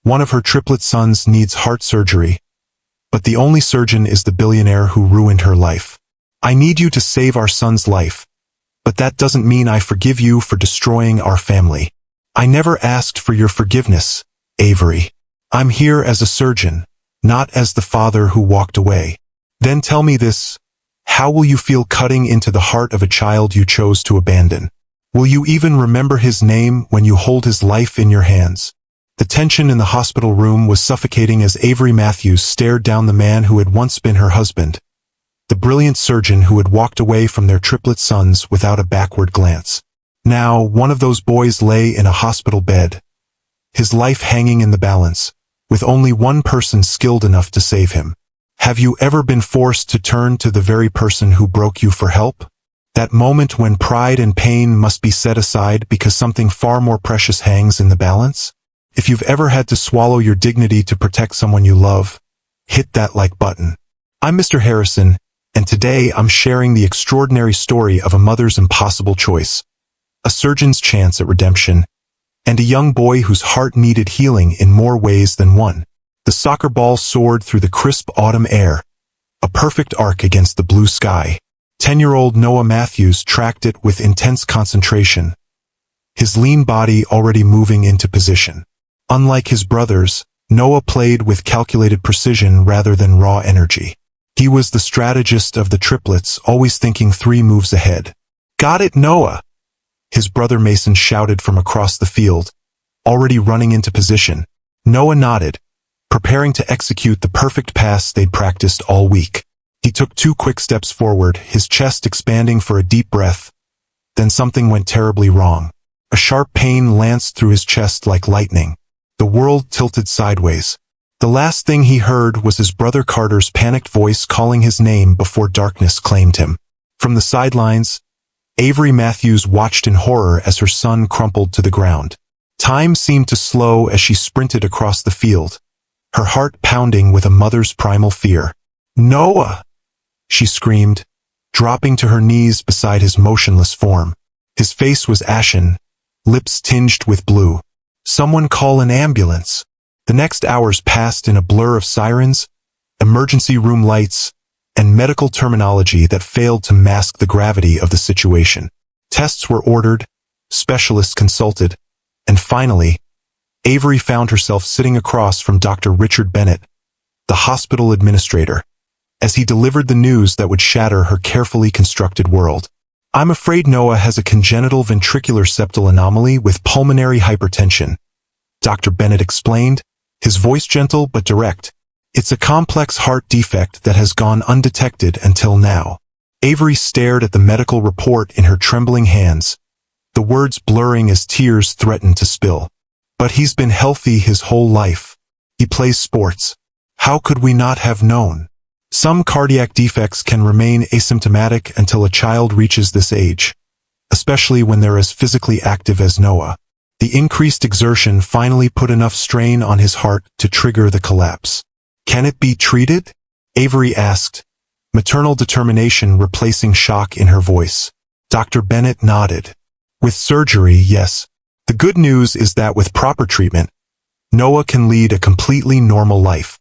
One of her triplet sons needs heart surgery, but the only surgeon is the billionaire who ruined her life. I need you to save our son's life, but that doesn't mean I forgive you for destroying our family. I never asked for your forgiveness, Avery. I'm here as a surgeon, not as the father who walked away. Then tell me this, how will you feel cutting into the heart of a child you chose to abandon? Will you even remember his name when you hold his life in your hands? The tension in the hospital room was suffocating as Avery Matthews stared down the man who had once been her husband, the brilliant surgeon who had walked away from their triplet sons without a backward glance. Now, one of those boys lay in a hospital bed, his life hanging in the balance, with only one person skilled enough to save him. Have you ever been forced to turn to the very person who broke you for help? That moment when pride and pain must be set aside because something far more precious hangs in the balance? If you've ever had to swallow your dignity to protect someone you love, hit that like button. I'm Mr. Harrison, and today I'm sharing the extraordinary story of a mother's impossible choice, a surgeon's chance at redemption, and a young boy whose heart needed healing in more ways than one. The soccer ball soared through the crisp autumn air, a perfect arc against the blue sky. 10-year-old Noah Matthews tracked it with intense concentration, his lean body already moving into position. Unlike his brothers, Noah played with calculated precision rather than raw energy. He was the strategist of the triplets, always thinking 3 moves ahead. "Got it, Noah!" his brother Mason shouted from across the field, already running into position. Noah nodded, preparing to execute the perfect pass they'd practiced all week. He took 2 quick steps forward, his chest expanding for a deep breath. Then something went terribly wrong. A sharp pain lanced through his chest like lightning. The world tilted sideways. The last thing he heard was his brother Carter's panicked voice calling his name before darkness claimed him. From the sidelines, Avery Matthews watched in horror as her son crumpled to the ground. Time seemed to slow as she sprinted across the field, her heart pounding with a mother's primal fear. "Noah!" she screamed, dropping to her knees beside his motionless form. His face was ashen, lips tinged with blue. "Someone call an ambulance." The next hours passed in a blur of sirens, emergency room lights, and medical terminology that failed to mask the gravity of the situation. Tests were ordered, specialists consulted, and finally, Avery found herself sitting across from Dr. Richard Bennett, the hospital administrator, as he delivered the news that would shatter her carefully constructed world. "I'm afraid Noah has a congenital ventricular septal anomaly with pulmonary hypertension," Dr. Bennett explained, his voice gentle but direct. "It's a complex heart defect that has gone undetected until now." Avery stared at the medical report in her trembling hands, the words blurring as tears threatened to spill. "But he's been healthy his whole life. He plays sports. How could we not have known?" Some cardiac defects can remain asymptomatic until a child reaches this age, especially when they're as physically active as Noah. The increased exertion finally put enough strain on his heart to trigger the collapse. "Can it be treated?" Avery asked, maternal determination replacing shock in her voice. Dr. Bennett nodded. "With surgery, yes. The good news is that with proper treatment, Noah can lead a completely normal life.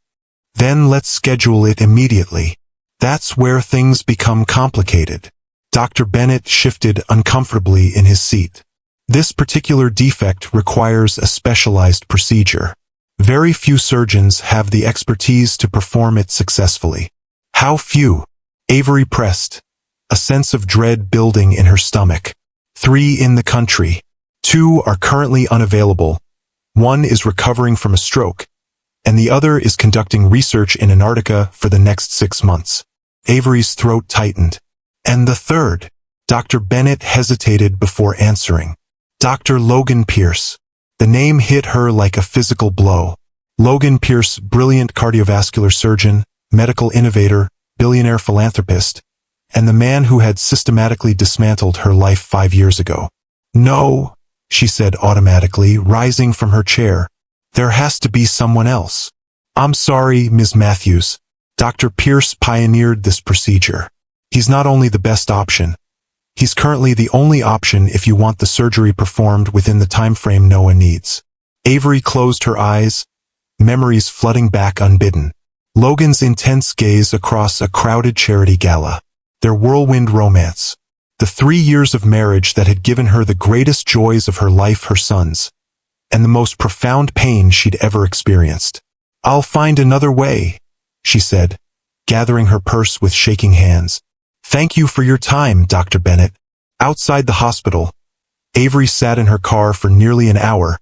Then let's schedule it immediately." That's where things become complicated. Dr. Bennett shifted uncomfortably in his seat. This particular defect requires a specialized procedure. Very few surgeons have the expertise to perform it successfully. "How few?" Avery pressed, a sense of dread building in her stomach. 3 in the country. 2 are currently unavailable. 1 is recovering from a stroke, and the other is conducting research in Antarctica for the next 6 months. Avery's throat tightened. "And the third?" Dr. Bennett hesitated before answering. "Dr. Logan Pierce." The name hit her like a physical blow. Logan Pierce, brilliant cardiovascular surgeon, medical innovator, billionaire philanthropist, and the man who had systematically dismantled her life 5 years ago. "No," she said automatically, rising from her chair. "There has to be someone else." "I'm sorry, Ms. Matthews. Dr. Pierce pioneered this procedure. He's not only the best option, he's currently the only option if you want the surgery performed within the time frame Noah needs." Avery closed her eyes, memories flooding back unbidden. Logan's intense gaze across a crowded charity gala. Their whirlwind romance. The 3 years of marriage that had given her the greatest joys of her life, her sons, and the most profound pain she'd ever experienced. "I'll find another way," she said, gathering her purse with shaking hands. "Thank you for your time, Dr. Bennett." Outside the hospital, Avery sat in her car for nearly an hour,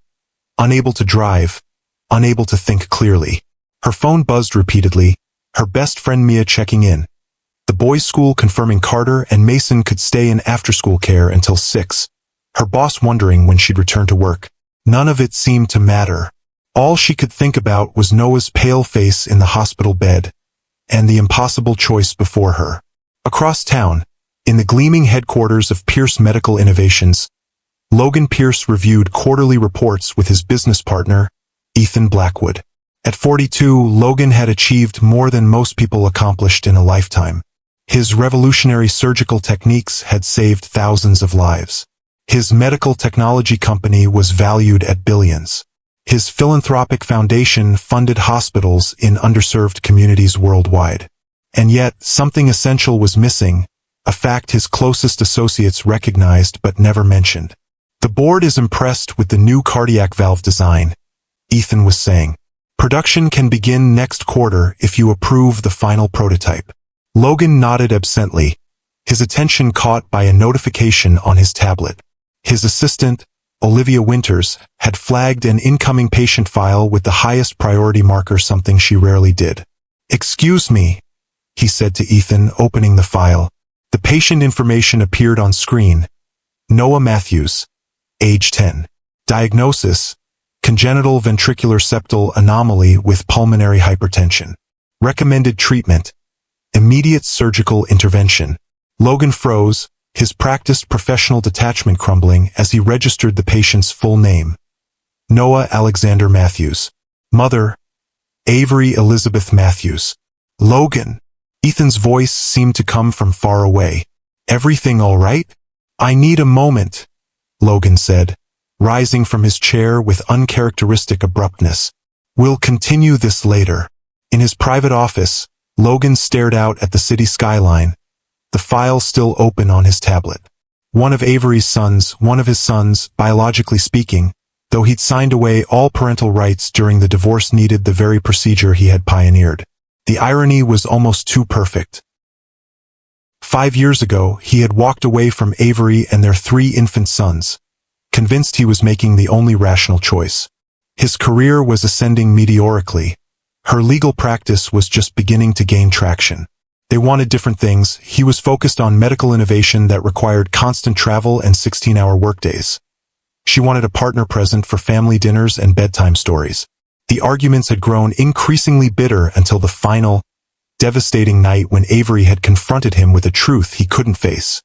unable to drive, unable to think clearly. Her phone buzzed repeatedly, her best friend Mia checking in. The boys' school confirming Carter and Mason could stay in after-school care until 6. Her boss wondering when she'd return to work. None of it seemed to matter. All she could think about was Noah's pale face in the hospital bed, and the impossible choice before her. Across town, in the gleaming headquarters of Pierce Medical Innovations, Logan Pierce reviewed quarterly reports with his business partner, Ethan Blackwood. At 42, Logan had achieved more than most people accomplished in a lifetime. His revolutionary surgical techniques had saved thousands of lives. His medical technology company was valued at billions. His philanthropic foundation funded hospitals in underserved communities worldwide. And yet, something essential was missing, a fact his closest associates recognized but never mentioned. "The board is impressed with the new cardiac valve design," Ethan was saying. "Production can begin next quarter if you approve the final prototype." Logan nodded absently, his attention caught by a notification on his tablet. His assistant, Olivia Winters, had flagged an incoming patient file with the highest priority marker, something she rarely did. "Excuse me," he said to Ethan, opening the file. The patient information appeared on screen. Noah Matthews, age 10. Diagnosis: congenital ventricular septal anomaly with pulmonary hypertension. Recommended treatment: immediate surgical intervention. Logan froze, his practiced professional detachment crumbling as he registered the patient's full name. Noah Alexander Matthews. Mother: Avery Elizabeth Matthews. "Logan." Ethan's voice seemed to come from far away. "Everything all right?" "I need a moment," Logan said, rising from his chair with uncharacteristic abruptness. "We'll continue this later." In his private office, Logan stared out at the city skyline, the file still open on his tablet. One of his sons, biologically speaking, though he'd signed away all parental rights during the divorce, needed the very procedure he had pioneered. The irony was almost too perfect. 5 years ago, he had walked away from Avery and their 3 infant sons, convinced he was making the only rational choice. His career was ascending meteorically. Her legal practice was just beginning to gain traction. They wanted different things. He was focused on medical innovation that required constant travel and 16-hour workdays. She wanted a partner present for family dinners and bedtime stories. The arguments had grown increasingly bitter until the final, devastating night when Avery had confronted him with a truth he couldn't face.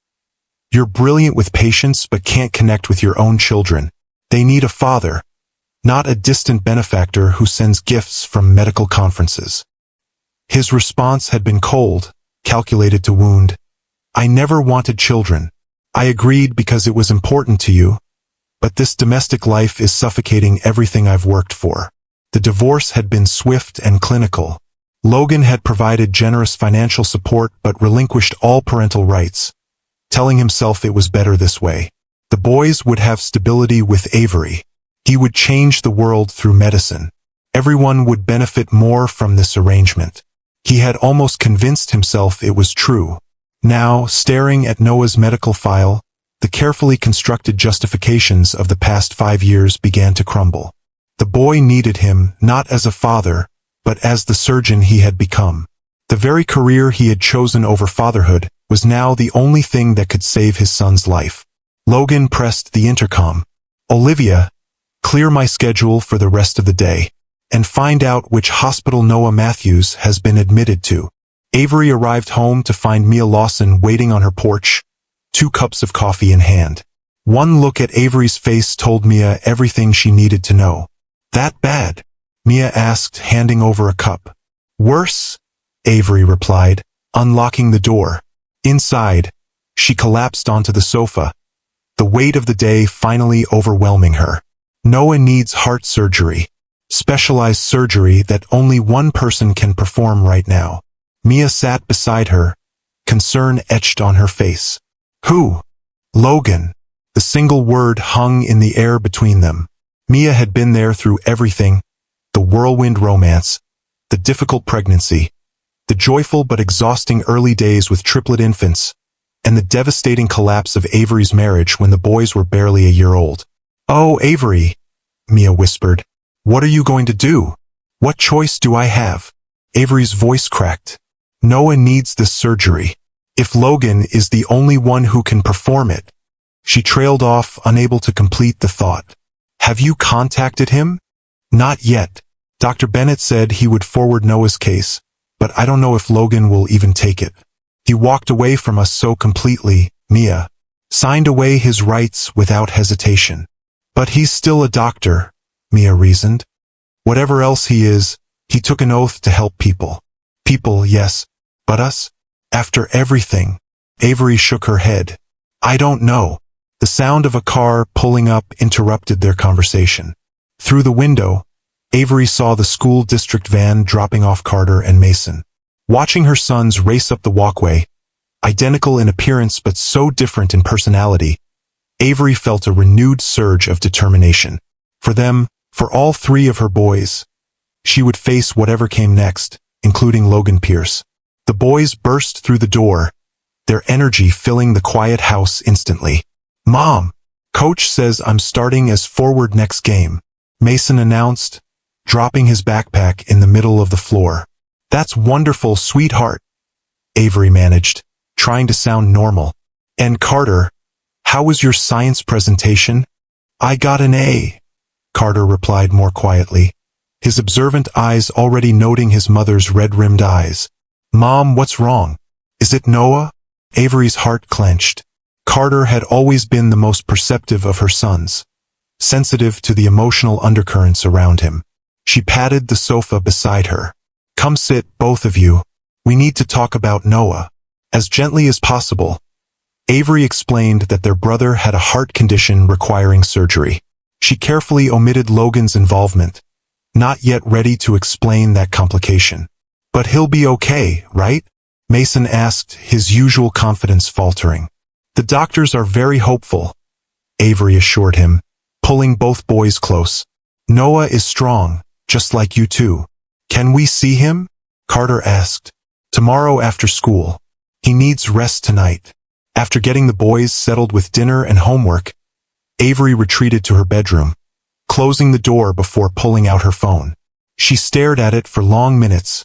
"You're brilliant with patients but can't connect with your own children. They need a father, not a distant benefactor who sends gifts from medical conferences." His response had been cold, calculated to wound. "I never wanted children. I agreed because it was important to you, but this domestic life is suffocating everything I've worked for." The divorce had been swift and clinical. Logan had provided generous financial support but relinquished all parental rights, telling himself it was better this way. The boys would have stability with Avery. He would change the world through medicine. Everyone would benefit more from this arrangement. He had almost convinced himself it was true. Now, staring at Noah's medical file, the carefully constructed justifications of the past 5 years began to crumble. The boy needed him not as a father, but as the surgeon he had become. The very career he had chosen over fatherhood was now the only thing that could save his son's life. Logan pressed the intercom. "Olivia, clear my schedule for the rest of the day, and find out which hospital Noah Matthews has been admitted to." Avery arrived home to find Mia Lawson waiting on her porch, 2 cups of coffee in hand. One look at Avery's face told Mia everything she needed to know. "That bad?" Mia asked, handing over a cup. "Worse," Avery replied, unlocking the door. Inside, she collapsed onto the sofa, the weight of the day finally overwhelming her. "Noah needs heart surgery. Specialized surgery that only one person can perform right now. Mia sat beside her, concern etched on her face. Who? Logan. The single word hung in the air between them. Mia had been there through everything, the whirlwind romance, the difficult pregnancy, the joyful but exhausting early days with triplet infants, and the devastating collapse of Avery's marriage when the boys were barely a year old. Oh, Avery, Mia whispered. What are you going to do? What choice do I have? Avery's voice cracked. Noah needs this surgery. If Logan is the only one who can perform it. She trailed off, unable to complete the thought. Have you contacted him? Not yet. Dr. Bennett said he would forward Noah's case, but I don't know if Logan will even take it. He walked away from us so completely, Mia. Signed away his rights without hesitation. But he's still a doctor, Mia reasoned. Whatever else he is, he took an oath to help people. People, yes, but us? After everything. Avery shook her head. I don't know. The sound of a car pulling up interrupted their conversation. Through the window, Avery saw the school district van dropping off Carter and Mason. Watching her sons race up the walkway, identical in appearance but so different in personality, Avery felt a renewed surge of determination. For them, for all three of her boys, she would face whatever came next, including Logan Pierce. The boys burst through the door, their energy filling the quiet house instantly. Mom, Coach says I'm starting as forward next game, Mason announced, dropping his backpack in the middle of the floor. That's wonderful, sweetheart, Avery managed, trying to sound normal. And Carter, how was your science presentation? I got an A, Carter replied more quietly, his observant eyes already noting his mother's red-rimmed eyes. Mom, what's wrong? Is it Noah? Avery's heart clenched. Carter had always been the most perceptive of her sons, sensitive to the emotional undercurrents around him. She patted the sofa beside her. Come sit, both of you. We need to talk about Noah. As gently as possible, Avery explained that their brother had a heart condition requiring surgery. She carefully omitted Logan's involvement, not yet ready to explain that complication. But he'll be okay, right? Mason asked, his usual confidence faltering. The doctors are very hopeful, Avery assured him, pulling both boys close. Noah is strong, just like you two. Can we see him? Carter asked. Tomorrow after school. He needs rest tonight. After getting the boys settled with dinner and homework, Avery retreated to her bedroom, closing the door before pulling out her phone. She stared at it for long minutes,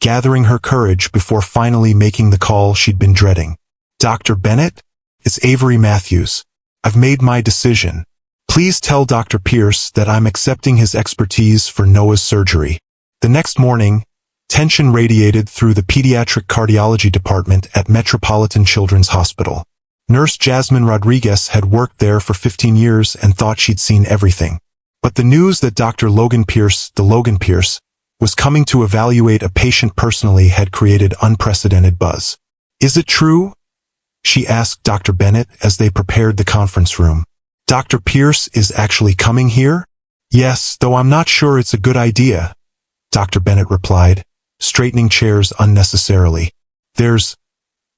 gathering her courage before finally making the call she'd been dreading. Dr. Bennett? It's Avery Matthews. I've made my decision. Please tell Dr. Pierce that I'm accepting his expertise for Noah's surgery. The next morning, tension radiated through the pediatric cardiology department at Metropolitan Children's Hospital. Nurse Jasmine Rodriguez had worked there for 15 years and thought she'd seen everything. But the news that Dr. Logan Pierce, was coming to evaluate a patient personally had created unprecedented buzz. Is it true? She asked Dr. Bennett as they prepared the conference room. Dr. Pierce is actually coming here? Yes, though I'm not sure it's a good idea, Dr. Bennett replied, straightening chairs unnecessarily. There's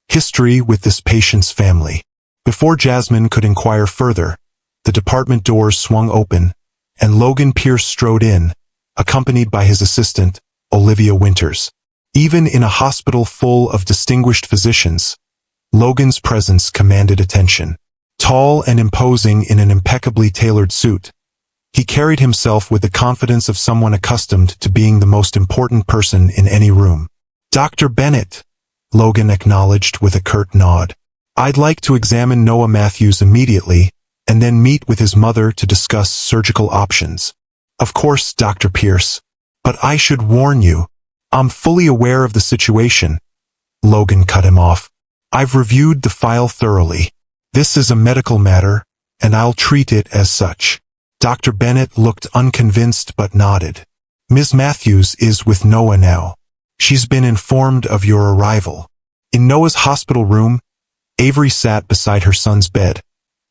history with this patient's family. Before Jasmine could inquire further, the department doors swung open, and Logan Pierce strode in, accompanied by his assistant, Olivia Winters. Even in a hospital full of distinguished physicians, Logan's presence commanded attention. Tall and imposing in an impeccably tailored suit, he carried himself with the confidence of someone accustomed to being the most important person in any room. Dr. Bennett, Logan acknowledged with a curt nod. I'd like to examine Noah Matthews immediately, and then meet with his mother to discuss surgical options. Of course, Dr. Pierce. But I should warn you, I'm fully aware of the situation. Logan cut him off. I've reviewed the file thoroughly. This is a medical matter, and I'll treat it as such. Dr. Bennett looked unconvinced but nodded. Ms. Matthews is with Noah now. She's been informed of your arrival. In Noah's hospital room, Avery sat beside her son's bed,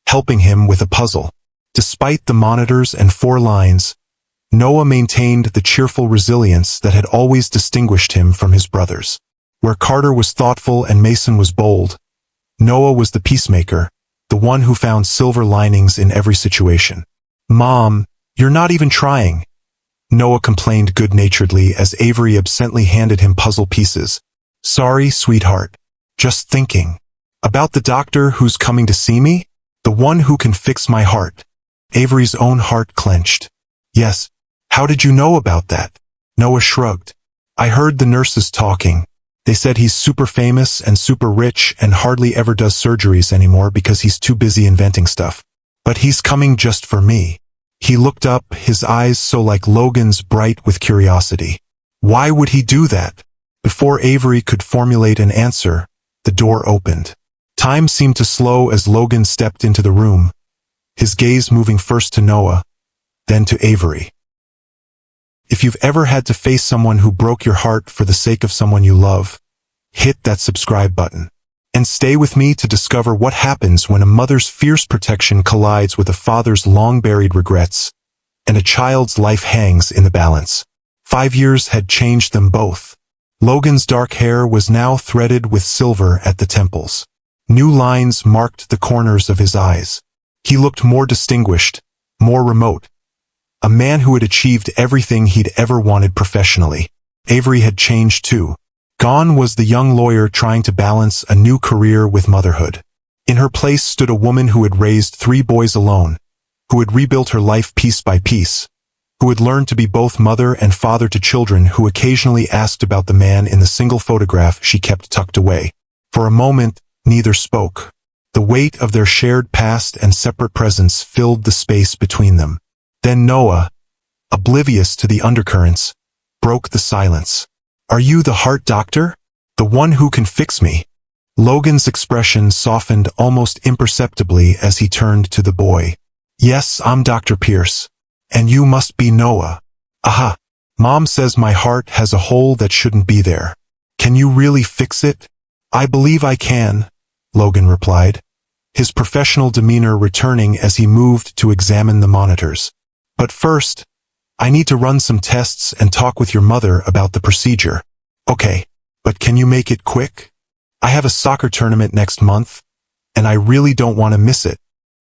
helping him with a puzzle. Despite the monitors and 4 lines, Noah maintained the cheerful resilience that had always distinguished him from his brothers. Where Carter was thoughtful and Mason was bold, Noah was the peacemaker, the one who found silver linings in every situation. "Mom, you're not even trying," Noah complained good-naturedly as Avery absently handed him puzzle pieces. "Sorry, sweetheart. Just thinking. About the doctor who's coming to see me? The one who can fix my heart." Avery's own heart clenched. "Yes. How did you know about that?" Noah shrugged. "I heard the nurses talking. They said he's super famous and super rich and hardly ever does surgeries anymore because he's too busy inventing stuff. But he's coming just for me." He looked up, his eyes so like Logan's, bright with curiosity. Why would he do that? Before Avery could formulate an answer, the door opened. Time seemed to slow as Logan stepped into the room, his gaze moving first to Noah, then to Avery. If you've ever had to face someone who broke your heart for the sake of someone you love, hit that subscribe button. And stay with me to discover what happens when a mother's fierce protection collides with a father's long-buried regrets, and a child's life hangs in the balance. 5 years had changed them both. Logan's dark hair was now threaded with silver at the temples. New lines marked the corners of his eyes. He looked more distinguished, more remote. A man who had achieved everything he'd ever wanted professionally. Avery had changed too. Gone was the young lawyer trying to balance a new career with motherhood. In her place stood a woman who had raised 3 boys alone, who had rebuilt her life piece by piece, who had learned to be both mother and father to children who occasionally asked about the man in the single photograph she kept tucked away. For a moment, neither spoke. The weight of their shared past and separate presence filled the space between them. Then Noah, oblivious to the undercurrents, broke the silence. "Are you the heart doctor? The one who can fix me?" Logan's expression softened almost imperceptibly as he turned to the boy. "Yes, I'm Dr. Pierce. And you must be Noah." "Aha. Mom says my heart has a hole that shouldn't be there. Can you really fix it?" "I believe I can," Logan replied, his professional demeanor returning as he moved to examine the monitors. "But first, I need to run some tests and talk with your mother about the procedure." "Okay, but can you make it quick? I have a soccer tournament next month, and I really don't want to miss it."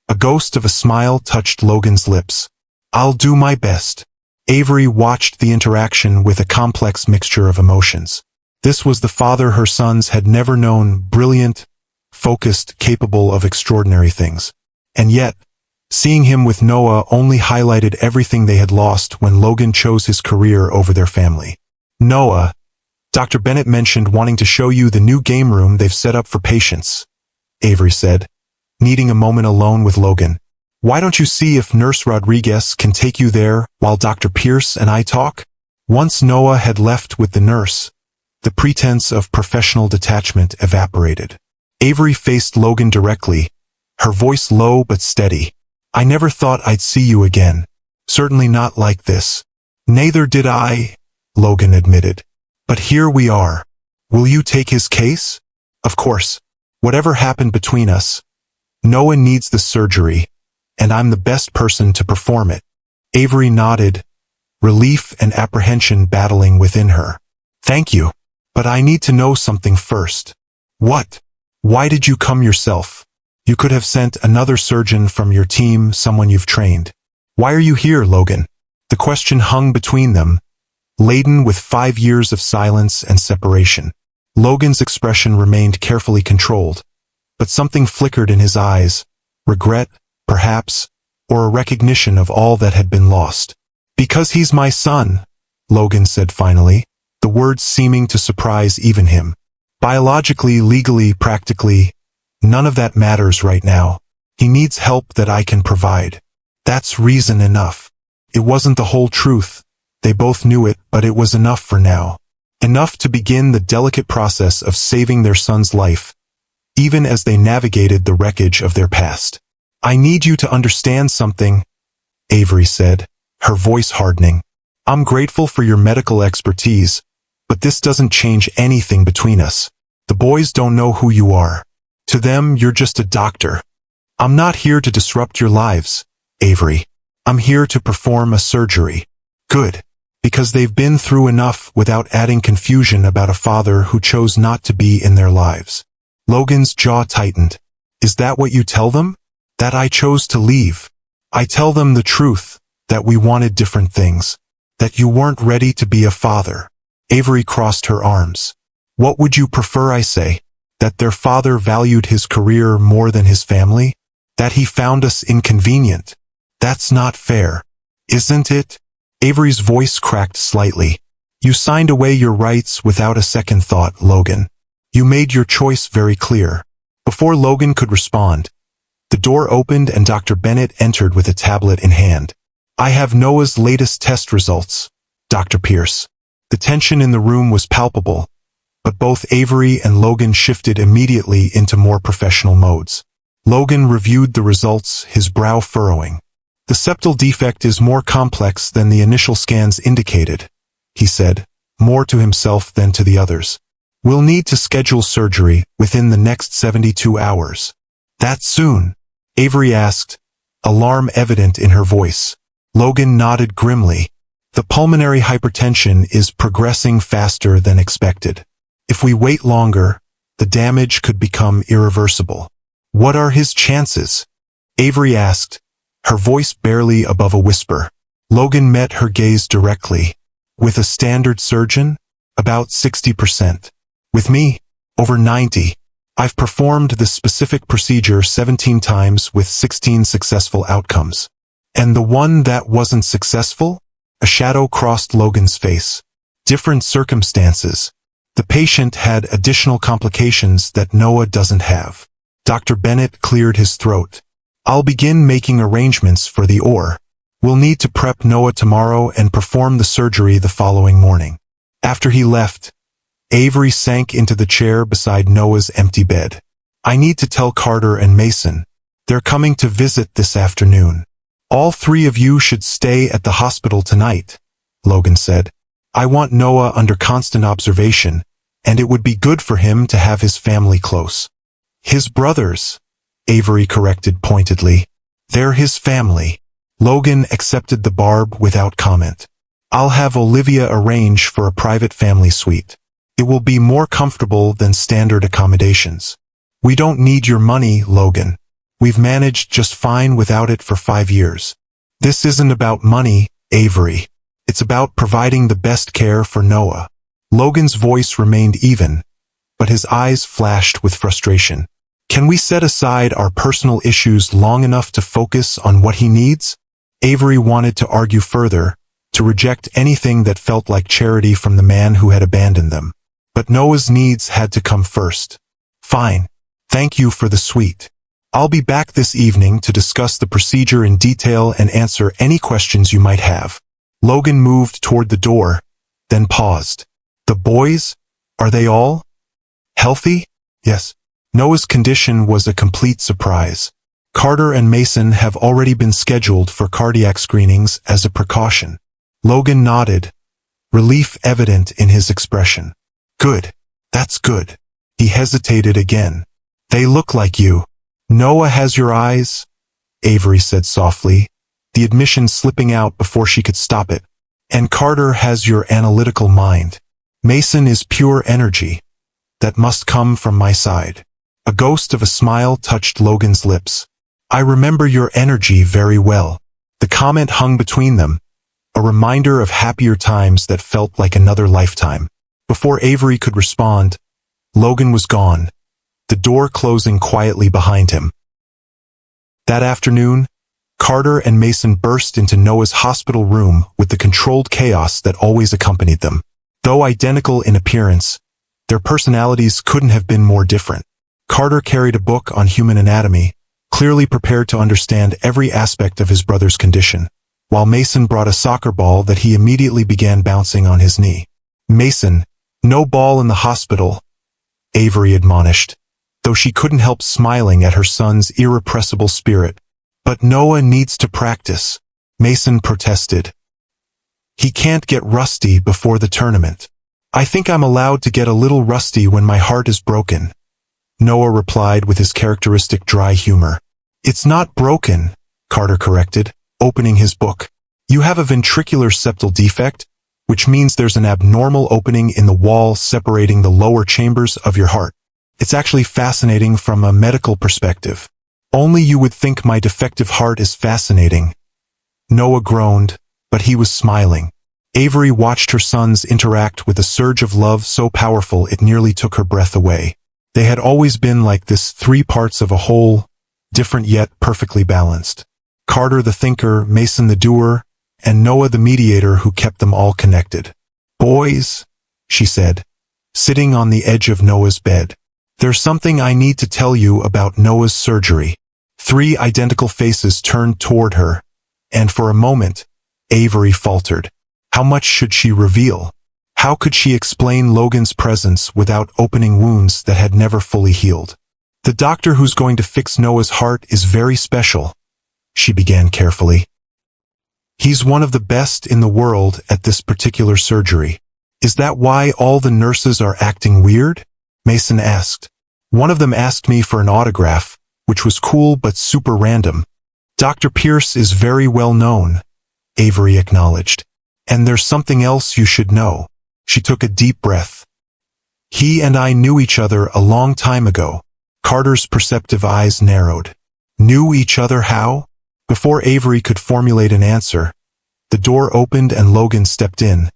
A ghost of a smile touched Logan's lips. "I'll do my best." Avery watched the interaction with a complex mixture of emotions. This was the father her sons had never known, brilliant, focused, capable of extraordinary things. And yet, seeing him with Noah only highlighted everything they had lost when Logan chose his career over their family. "Noah, Dr. Bennett mentioned wanting to show you the new game room they've set up for patients," Avery said, needing a moment alone with Logan. "Why don't you see if Nurse Rodriguez can take you there while Dr. Pierce and I talk?" Once Noah had left with the nurse, the pretense of professional detachment evaporated. Avery faced Logan directly, her voice low but steady. "I never thought I'd see you again. Certainly not like this." "Neither did I," Logan admitted. "But here we are. Will you take his case?" "Of course. Whatever happened between us, Noah needs the surgery, and I'm the best person to perform it." Avery nodded, relief and apprehension battling within her. "Thank you. But I need to know something first." "What? Why did you come yourself? You could have sent another surgeon from your team, someone you've trained." "Why are you here, Logan?" The question hung between them, laden with 5 years of silence and separation. Logan's expression remained carefully controlled, but something flickered in his eyes, regret, perhaps, or a recognition of all that had been lost. "Because he's my son," Logan said finally, the words seeming to surprise even him. "Biologically, legally, practically, none of that matters right now. He needs help that I can provide. That's reason enough." It wasn't the whole truth. They both knew it, but it was enough for now. Enough to begin the delicate process of saving their son's life, even as they navigated the wreckage of their past. "I need you to understand something," Avery said, her voice hardening. "I'm grateful for your medical expertise, but this doesn't change anything between us. The boys don't know who you are. To them, you're just a doctor. I'm not here to disrupt your lives, Avery. I'm here to perform a surgery." Good. Because they've been through enough without adding confusion about a father who chose not to be in their lives. Logan's jaw tightened. Is that what you tell them? That I chose to leave? I tell them the truth, that we wanted different things. That you weren't ready to be a father. Avery crossed her arms. What would you prefer I say? That their father valued his career more than his family? That he found us inconvenient? That's not fair. Isn't it? Avery's voice cracked slightly. You signed away your rights without a second thought, Logan. You made your choice very clear. Before Logan could respond, the door opened and Dr. Bennett entered with a tablet in hand. I have Noah's latest test results, Dr. Pierce. The tension in the room was palpable, but both Avery and Logan shifted immediately into more professional modes. Logan reviewed the results, his brow furrowing. The septal defect is more complex than the initial scans indicated, he said, more to himself than to the others. We'll need to schedule surgery within the next 72 hours. That soon? Avery asked, alarm evident in her voice. Logan nodded grimly. The pulmonary hypertension is progressing faster than expected. If we wait longer, the damage could become irreversible. What are his chances? Avery asked, her voice barely above a whisper. Logan met her gaze directly. With a standard surgeon? About 60%. With me? Over 90. I've performed this specific procedure 17 times with 16 successful outcomes. And the one that wasn't successful? A shadow crossed Logan's face. Different circumstances. The patient had additional complications that Noah doesn't have. Dr. Bennett cleared his throat. I'll begin making arrangements for the OR. We'll need to prep Noah tomorrow and perform the surgery the following morning. After he left, Avery sank into the chair beside Noah's empty bed. I need to tell Carter and Mason. They're coming to visit this afternoon. All three of you should stay at the hospital tonight, Logan said. I want Noah under constant observation, and it would be good for him to have his family close. His brothers, Avery corrected pointedly. They're his family. Logan accepted the barb without comment. I'll have Olivia arrange for a private family suite. It will be more comfortable than standard accommodations. We don't need your money, Logan. We've managed just fine without it for 5 years. This isn't about money, Avery. It's about providing the best care for Noah. Logan's voice remained even, but his eyes flashed with frustration. Can we set aside our personal issues long enough to focus on what he needs? Avery wanted to argue further, to reject anything that felt like charity from the man who had abandoned them. But Noah's needs had to come first. Fine. Thank you for the suite. I'll be back this evening to discuss the procedure in detail and answer any questions you might have. Logan moved toward the door, then paused. The boys? Are they all healthy? Yes. Noah's condition was a complete surprise. Carter and Mason have already been scheduled for cardiac screenings as a precaution. Logan nodded, relief evident in his expression. Good. That's good. He hesitated again. They look like you. Noah has your eyes, Avery said softly, the admission slipping out before she could stop it. And Carter has your analytical mind. Mason is pure energy. That must come from my side. A ghost of a smile touched Logan's lips. I remember your energy very well. The comment hung between them, a reminder of happier times that felt like another lifetime. Before Avery could respond, Logan was gone, the door closing quietly behind him. That afternoon, Carter and Mason burst into Noah's hospital room with the controlled chaos that always accompanied them. Though identical in appearance, their personalities couldn't have been more different. Carter carried a book on human anatomy, clearly prepared to understand every aspect of his brother's condition, while Mason brought a soccer ball that he immediately began bouncing on his knee. Mason, no ball in the hospital, Avery admonished, though she couldn't help smiling at her son's irrepressible spirit. But Noah needs to practice, Mason protested. He can't get rusty before the tournament. I think I'm allowed to get a little rusty when my heart is broken, Noah replied with his characteristic dry humor. It's not broken, Carter corrected, opening his book. You have a ventricular septal defect, which means there's an abnormal opening in the wall separating the lower chambers of your heart. It's actually fascinating from a medical perspective. Only you would think my defective heart is fascinating. Noah groaned, but he was smiling. Avery watched her sons interact with a surge of love so powerful it nearly took her breath away. They had always been like this, three parts of a whole, different yet perfectly balanced. Carter the thinker, Mason the doer, and Noah the mediator who kept them all connected. "Boys," she said, sitting on the edge of Noah's bed. "There's something I need to tell you about Noah's surgery." Three identical faces turned toward her, and for a moment, Avery faltered. How much should she reveal? How could she explain Logan's presence without opening wounds that had never fully healed? "The doctor who's going to fix Noah's heart is very special," she began carefully. "He's one of the best in the world at this particular surgery." "Is that why all the nurses are acting weird?" Mason asked. "One of them asked me for an autograph, which was cool but super random." "Dr. Pierce is very well known," Avery acknowledged. "And there's something else you should know." She took a deep breath. "He and I knew each other a long time ago." Carter's perceptive eyes narrowed. "Knew each other how?" Before Avery could formulate an answer, the door opened and Logan stepped in,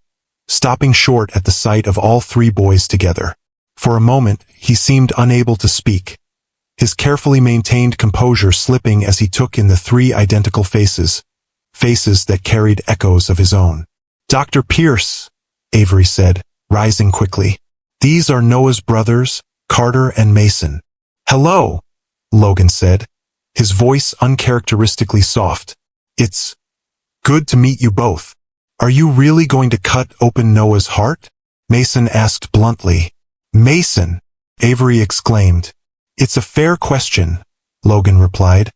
stopping short at the sight of all three boys together. For a moment, he seemed unable to speak, his carefully maintained composure slipping as he took in the three identical faces that carried echoes of his own. "Dr. Pierce," Avery said, rising quickly. "These are Noah's brothers, Carter and Mason." "Hello," Logan said, his voice uncharacteristically soft. "It's good to meet you both. Are you really going to cut open Noah's heart?" Mason asked bluntly. "Mason!" Avery exclaimed. "It's a fair question," Logan replied,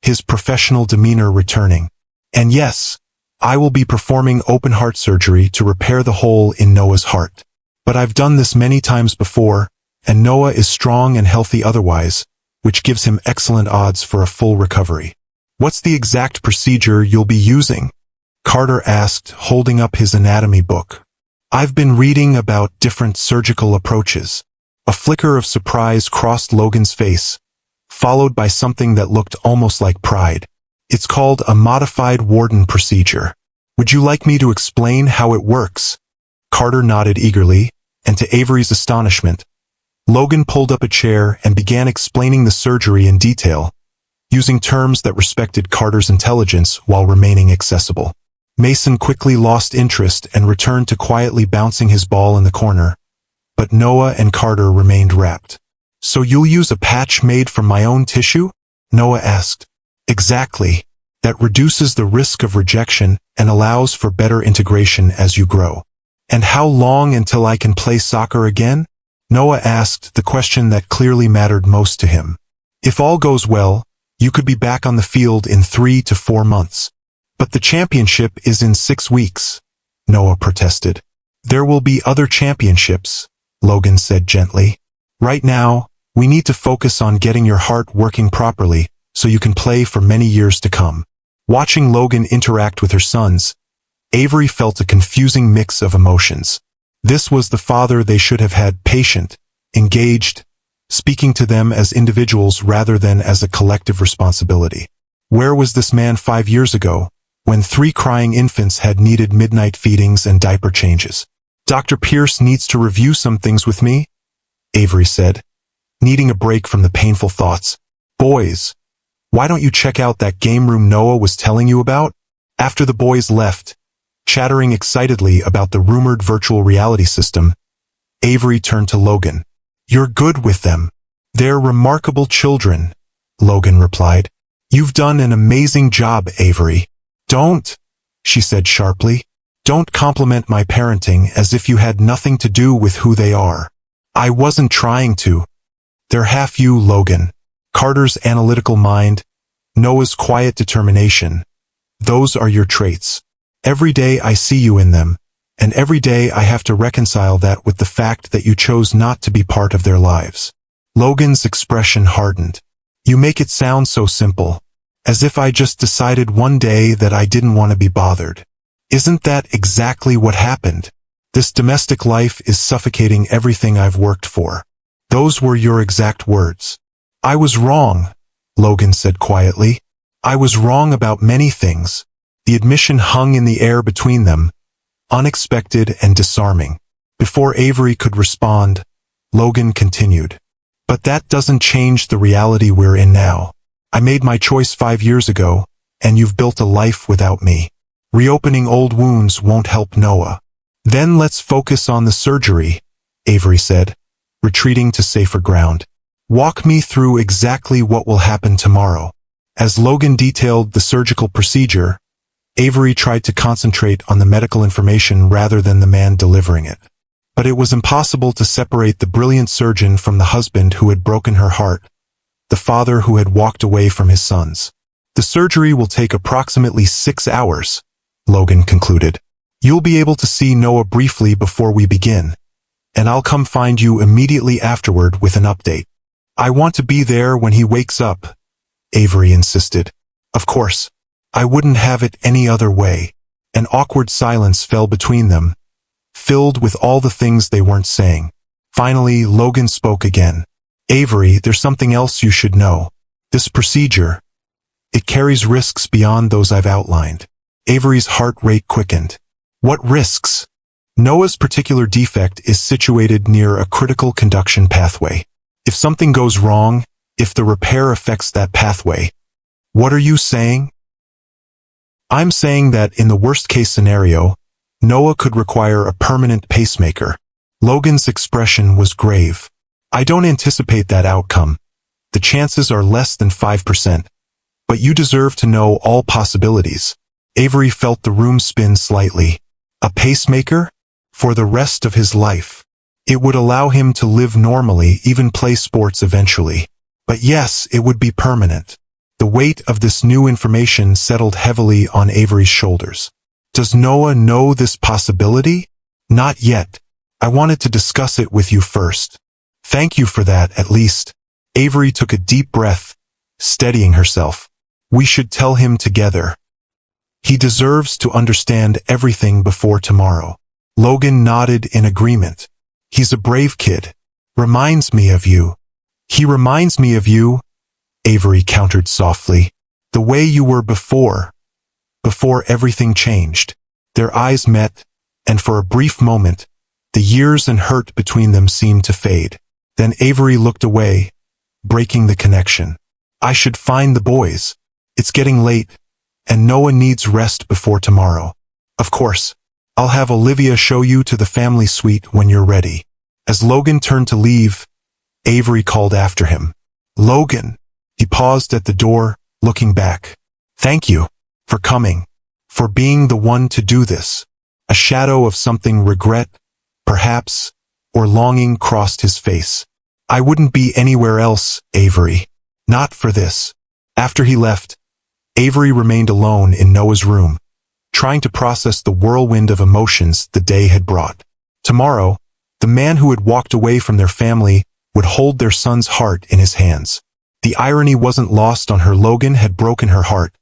his professional demeanor returning. "And yes, I will be performing open heart surgery to repair the hole in Noah's heart. But I've done this many times before, and Noah is strong and healthy otherwise, which gives him excellent odds for a full recovery." "What's the exact procedure you'll be using?" Carter asked, holding up his anatomy book. "I've been reading about different surgical approaches." A flicker of surprise crossed Logan's face, followed by something that looked almost like pride. "It's called a modified Warden procedure. Would you like me to explain how it works?" Carter nodded eagerly, and to Avery's astonishment, Logan pulled up a chair and began explaining the surgery in detail, using terms that respected Carter's intelligence while remaining accessible. Mason quickly lost interest and returned to quietly bouncing his ball in the corner, but Noah and Carter remained rapt. "So you'll use a patch made from my own tissue?" Noah asked. "Exactly. That reduces the risk of rejection and allows for better integration as you grow." "And how long until I can play soccer again?" Noah asked the question that clearly mattered most to him. "If all goes well, you could be back on the field in 3 to 4 months. "But the championship is in 6 weeks, Noah protested. "There will be other championships," Logan said gently. "Right now, we need to focus on getting your heart working properly so you can play for many years to come." Watching Logan interact with her sons, Avery felt a confusing mix of emotions. This was the father they should have had, patient, engaged, speaking to them as individuals rather than as a collective responsibility. Where was this man 5 years ago, when 3 crying infants had needed midnight feedings and diaper changes? "Dr. Pierce needs to review some things with me," Avery said, needing a break from the painful thoughts. "Boys, why don't you check out that game room Noah was telling you about?" After the boys left, chattering excitedly about the rumored virtual reality system, Avery turned to Logan. "You're good with them. They're remarkable children," Logan replied. "You've done an amazing job, Avery." "Don't," she said sharply. "Don't compliment my parenting as if you had nothing to do with who they are. I wasn't trying to. They're half you, Logan." Carter's analytical mind, Noah's quiet determination. "Those are your traits. Every day I see you in them, and every day I have to reconcile that with the fact that you chose not to be part of their lives." Logan's expression hardened. "You make it sound so simple. As if I just decided one day that I didn't want to be bothered. Isn't that exactly what happened? This domestic life is suffocating everything I've worked for. Those were your exact words. I was wrong, Logan said quietly. I was wrong about many things. The admission hung in the air between them, unexpected and disarming. Before Avery could respond, Logan continued. But that doesn't change the reality we're in now. I made my choice 5 years ago, and you've built a life without me. Reopening old wounds won't help Noah. Then let's focus on the surgery, Avery said, retreating to safer ground. Walk me through exactly what will happen tomorrow. As Logan detailed the surgical procedure, Avery tried to concentrate on the medical information rather than the man delivering it. But it was impossible to separate the brilliant surgeon from the husband who had broken her heart, the father who had walked away from his sons. The surgery will take approximately 6 hours, Logan concluded. You'll be able to see Noah briefly before we begin, and I'll come find you immediately afterward with an update. I want to be there when he wakes up, Avery insisted. Of course, I wouldn't have it any other way. An awkward silence fell between them, filled with all the things they weren't saying. Finally, Logan spoke again. Avery, there's something else you should know. This procedure, it carries risks beyond those I've outlined. Avery's heart rate quickened. What risks? Noah's particular defect is situated near a critical conduction pathway. If something goes wrong, if the repair affects that pathway, what are you saying? I'm saying that in the worst-case scenario, Noah could require a permanent pacemaker. Logan's expression was grave. I don't anticipate that outcome. The chances are less than 5%. But you deserve to know all possibilities. Avery felt the room spin slightly. A pacemaker? For the rest of his life. It would allow him to live normally, even play sports eventually. But yes, it would be permanent. The weight of this new information settled heavily on Avery's shoulders. Does Noah know this possibility? Not yet. I wanted to discuss it with you first. Thank you for that, at least. Avery took a deep breath, steadying herself. We should tell him together. He deserves to understand everything before tomorrow. Logan nodded in agreement. He's a brave kid. Reminds me of you. He reminds me of you, Avery countered softly. The way you were before everything changed. Their eyes met, and for a brief moment, the years and hurt between them seemed to fade. Then Avery looked away, breaking the connection. I should find the boys. It's getting late, and Noah needs rest before tomorrow. Of course, I'll have Olivia show you to the family suite when you're ready. As Logan turned to leave, Avery called after him. Logan! He paused at the door, looking back. Thank you for coming, for being the one to do this. A shadow of something regret, perhaps, or longing crossed his face. I wouldn't be anywhere else, Avery. Not for this. After he left, Avery remained alone in Noah's room, trying to process the whirlwind of emotions the day had brought. Tomorrow, the man who had walked away from their family would hold their son's heart in his hands. The irony wasn't lost on her. Logan had broken her heart,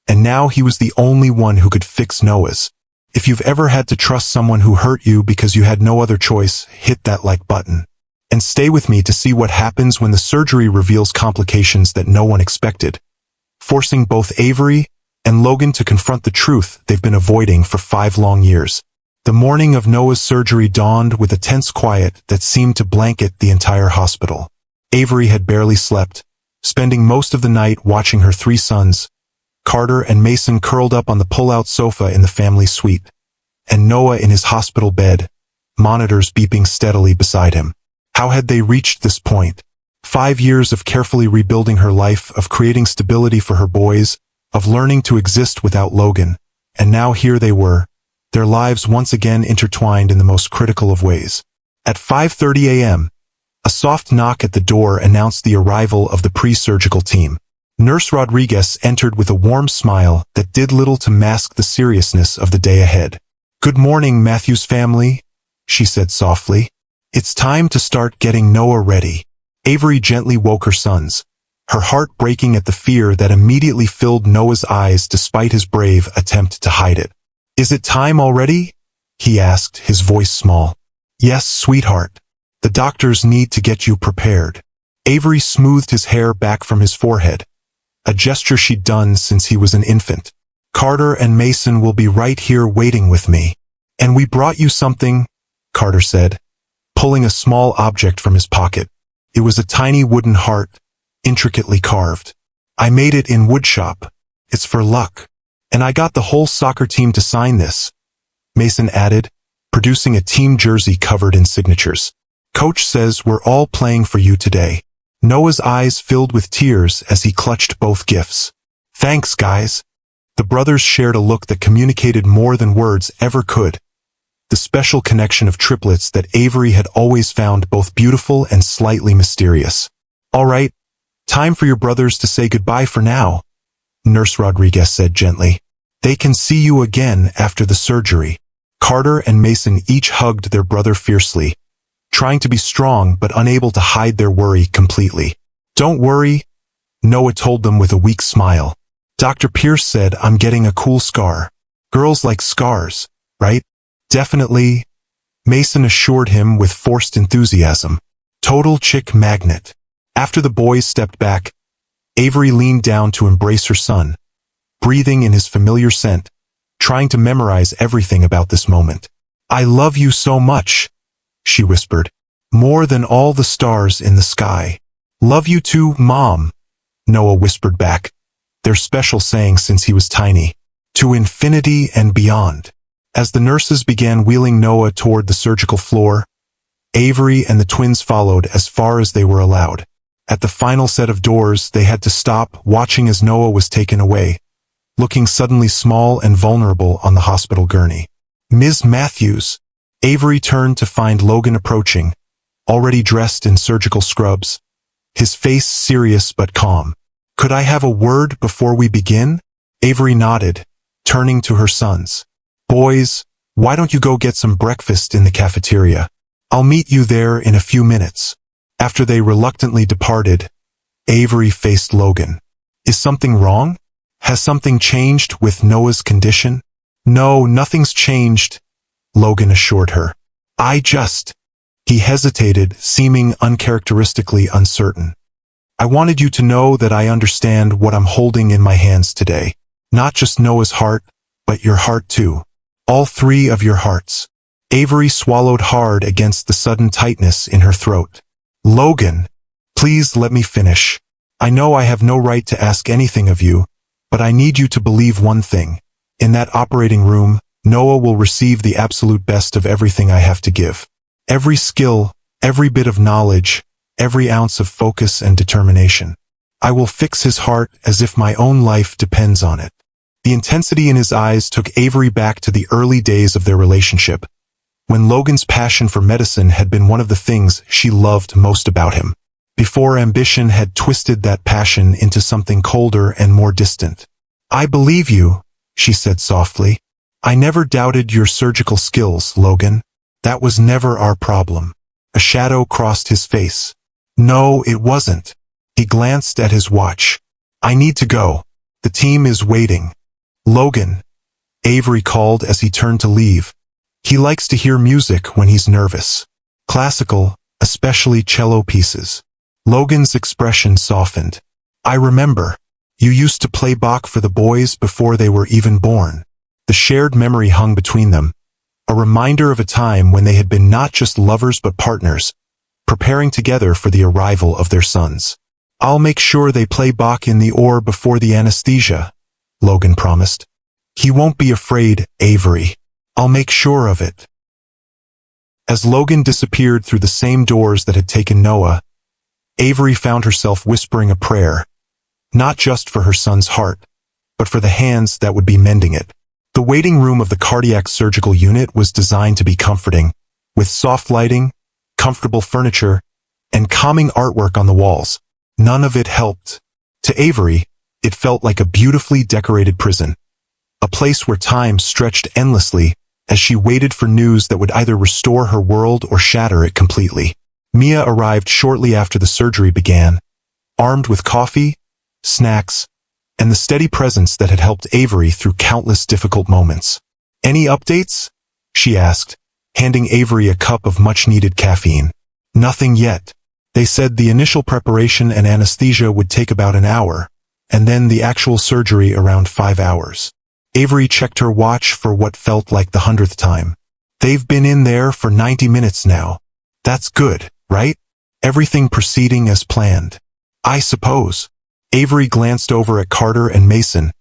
and now he was the only one who could fix Noah's. If you've ever had to trust someone who hurt you because you had no other choice, hit that like button. And stay with me to see what happens when the surgery reveals complications that no one expected, forcing both Avery and Logan to confront the truth they've been avoiding for 5 long years. The morning of Noah's surgery dawned with a tense quiet that seemed to blanket the entire hospital. Avery had barely slept, spending most of the night watching her 3 sons, Carter and Mason, curled up on the pull-out sofa in the family suite, and Noah in his hospital bed, monitors beeping steadily beside him. How had they reached this point? 5 years of carefully rebuilding her life, of creating stability for her boys, of learning to exist without Logan, and now here they were, their lives once again intertwined in the most critical of ways. At 5:30 a.m., a soft knock at the door announced the arrival of the pre-surgical team. Nurse Rodriguez entered with a warm smile that did little to mask the seriousness of the day ahead. "Good morning, Matthew's family," she said softly. "It's time to start getting Noah ready." Avery gently woke her sons, her heart breaking at the fear that immediately filled Noah's eyes despite his brave attempt to hide it. "Is it time already?" he asked, his voice small. "Yes, sweetheart. The doctors need to get you prepared." Avery smoothed his hair back from his forehead, a gesture she'd done since he was an infant. "Carter and Mason will be right here waiting with me. And we brought you something," Carter said, pulling a small object from his pocket. It was a tiny wooden heart, intricately carved. "I made it in woodshop. It's for luck. And I got the whole soccer team to sign this," Mason added, producing a team jersey covered in signatures. "Coach says we're all playing for you today." Noah's eyes filled with tears as he clutched both gifts. "Thanks, guys." The brothers shared a look that communicated more than words ever could. The special connection of triplets that Avery had always found both beautiful and slightly mysterious. "All right, time for your brothers to say goodbye for now," Nurse Rodriguez said gently. "They can see you again after the surgery." Carter and Mason each hugged their brother fiercely, trying to be strong but unable to hide their worry completely. "Don't worry," Noah told them with a weak smile. "Dr. Pierce said I'm getting a cool scar. Girls like scars, right?" "Definitely," Mason assured him with forced enthusiasm. "Total chick magnet." After the boys stepped back, Avery leaned down to embrace her son, breathing in his familiar scent, trying to memorize everything about this moment. "I love you so much," she whispered. "More than all the stars in the sky." "Love you too, Mom," Noah whispered back, their special saying since he was tiny. "To infinity and beyond." As the nurses began wheeling Noah toward the surgical floor, Avery and the twins followed as far as they were allowed. At the final set of doors, they had to stop, watching as Noah was taken away, looking suddenly small and vulnerable on the hospital gurney. "Ms. Matthews." Avery turned to find Logan approaching, already dressed in surgical scrubs, his face serious but calm. "Could I have a word before we begin?" Avery nodded, turning to her sons. "Boys, why don't you go get some breakfast in the cafeteria? I'll meet you there in a few minutes." After they reluctantly departed, Avery faced Logan. "Is something wrong? Has something changed with Noah's condition?" "No, nothing's changed," Logan assured her. He hesitated, seeming uncharacteristically uncertain. "I wanted you to know that I understand what I'm holding in my hands today. Not just Noah's heart, but your heart too. All three of your hearts." Avery swallowed hard against the sudden tightness in her throat. "Logan, please let me finish. I know I have no right to ask anything of you, but I need you to believe one thing. In that operating room, Noah will receive the absolute best of everything I have to give. Every skill, every bit of knowledge, every ounce of focus and determination. I will fix his heart as if my own life depends on it." The intensity in his eyes took Avery back to the early days of their relationship, when Logan's passion for medicine had been one of the things she loved most about him, before ambition had twisted that passion into something colder and more distant. "I believe you," she said softly. "I never doubted your surgical skills, Logan. That was never our problem." A shadow crossed his face. "No, it wasn't." He glanced at his watch. "I need to go. The team is waiting." "Logan," Avery called as he turned to leave. "He likes to hear music when he's nervous. Classical, especially cello pieces." Logan's expression softened. "I remember. You used to play Bach for the boys before they were even born." The shared memory hung between them, a reminder of a time when they had been not just lovers but partners, preparing together for the arrival of their sons. "I'll make sure they play Bach in the OR before the anesthesia," Logan promised. "He won't be afraid, Avery. I'll make sure of it." As Logan disappeared through the same doors that had taken Noah, Avery found herself whispering a prayer, not just for her son's heart, but for the hands that would be mending it. The waiting room of the cardiac surgical unit was designed to be comforting, with soft lighting, comfortable furniture, and calming artwork on the walls. None of it helped. To Avery, it felt like a beautifully decorated prison, a place where time stretched endlessly as she waited for news that would either restore her world or shatter it completely. Mia arrived shortly after the surgery began, armed with coffee, snacks, and the steady presence that had helped Avery through countless difficult moments. "Any updates?" she asked, handing Avery a cup of much-needed caffeine. "Nothing yet. They said the initial preparation and anesthesia would take about an hour, and then the actual surgery around 5 hours. Avery checked her watch for what felt like the 100th time. "They've been in there for 90 minutes now. That's good, right? Everything proceeding as planned." "I suppose." Avery glanced over at Carter and Mason,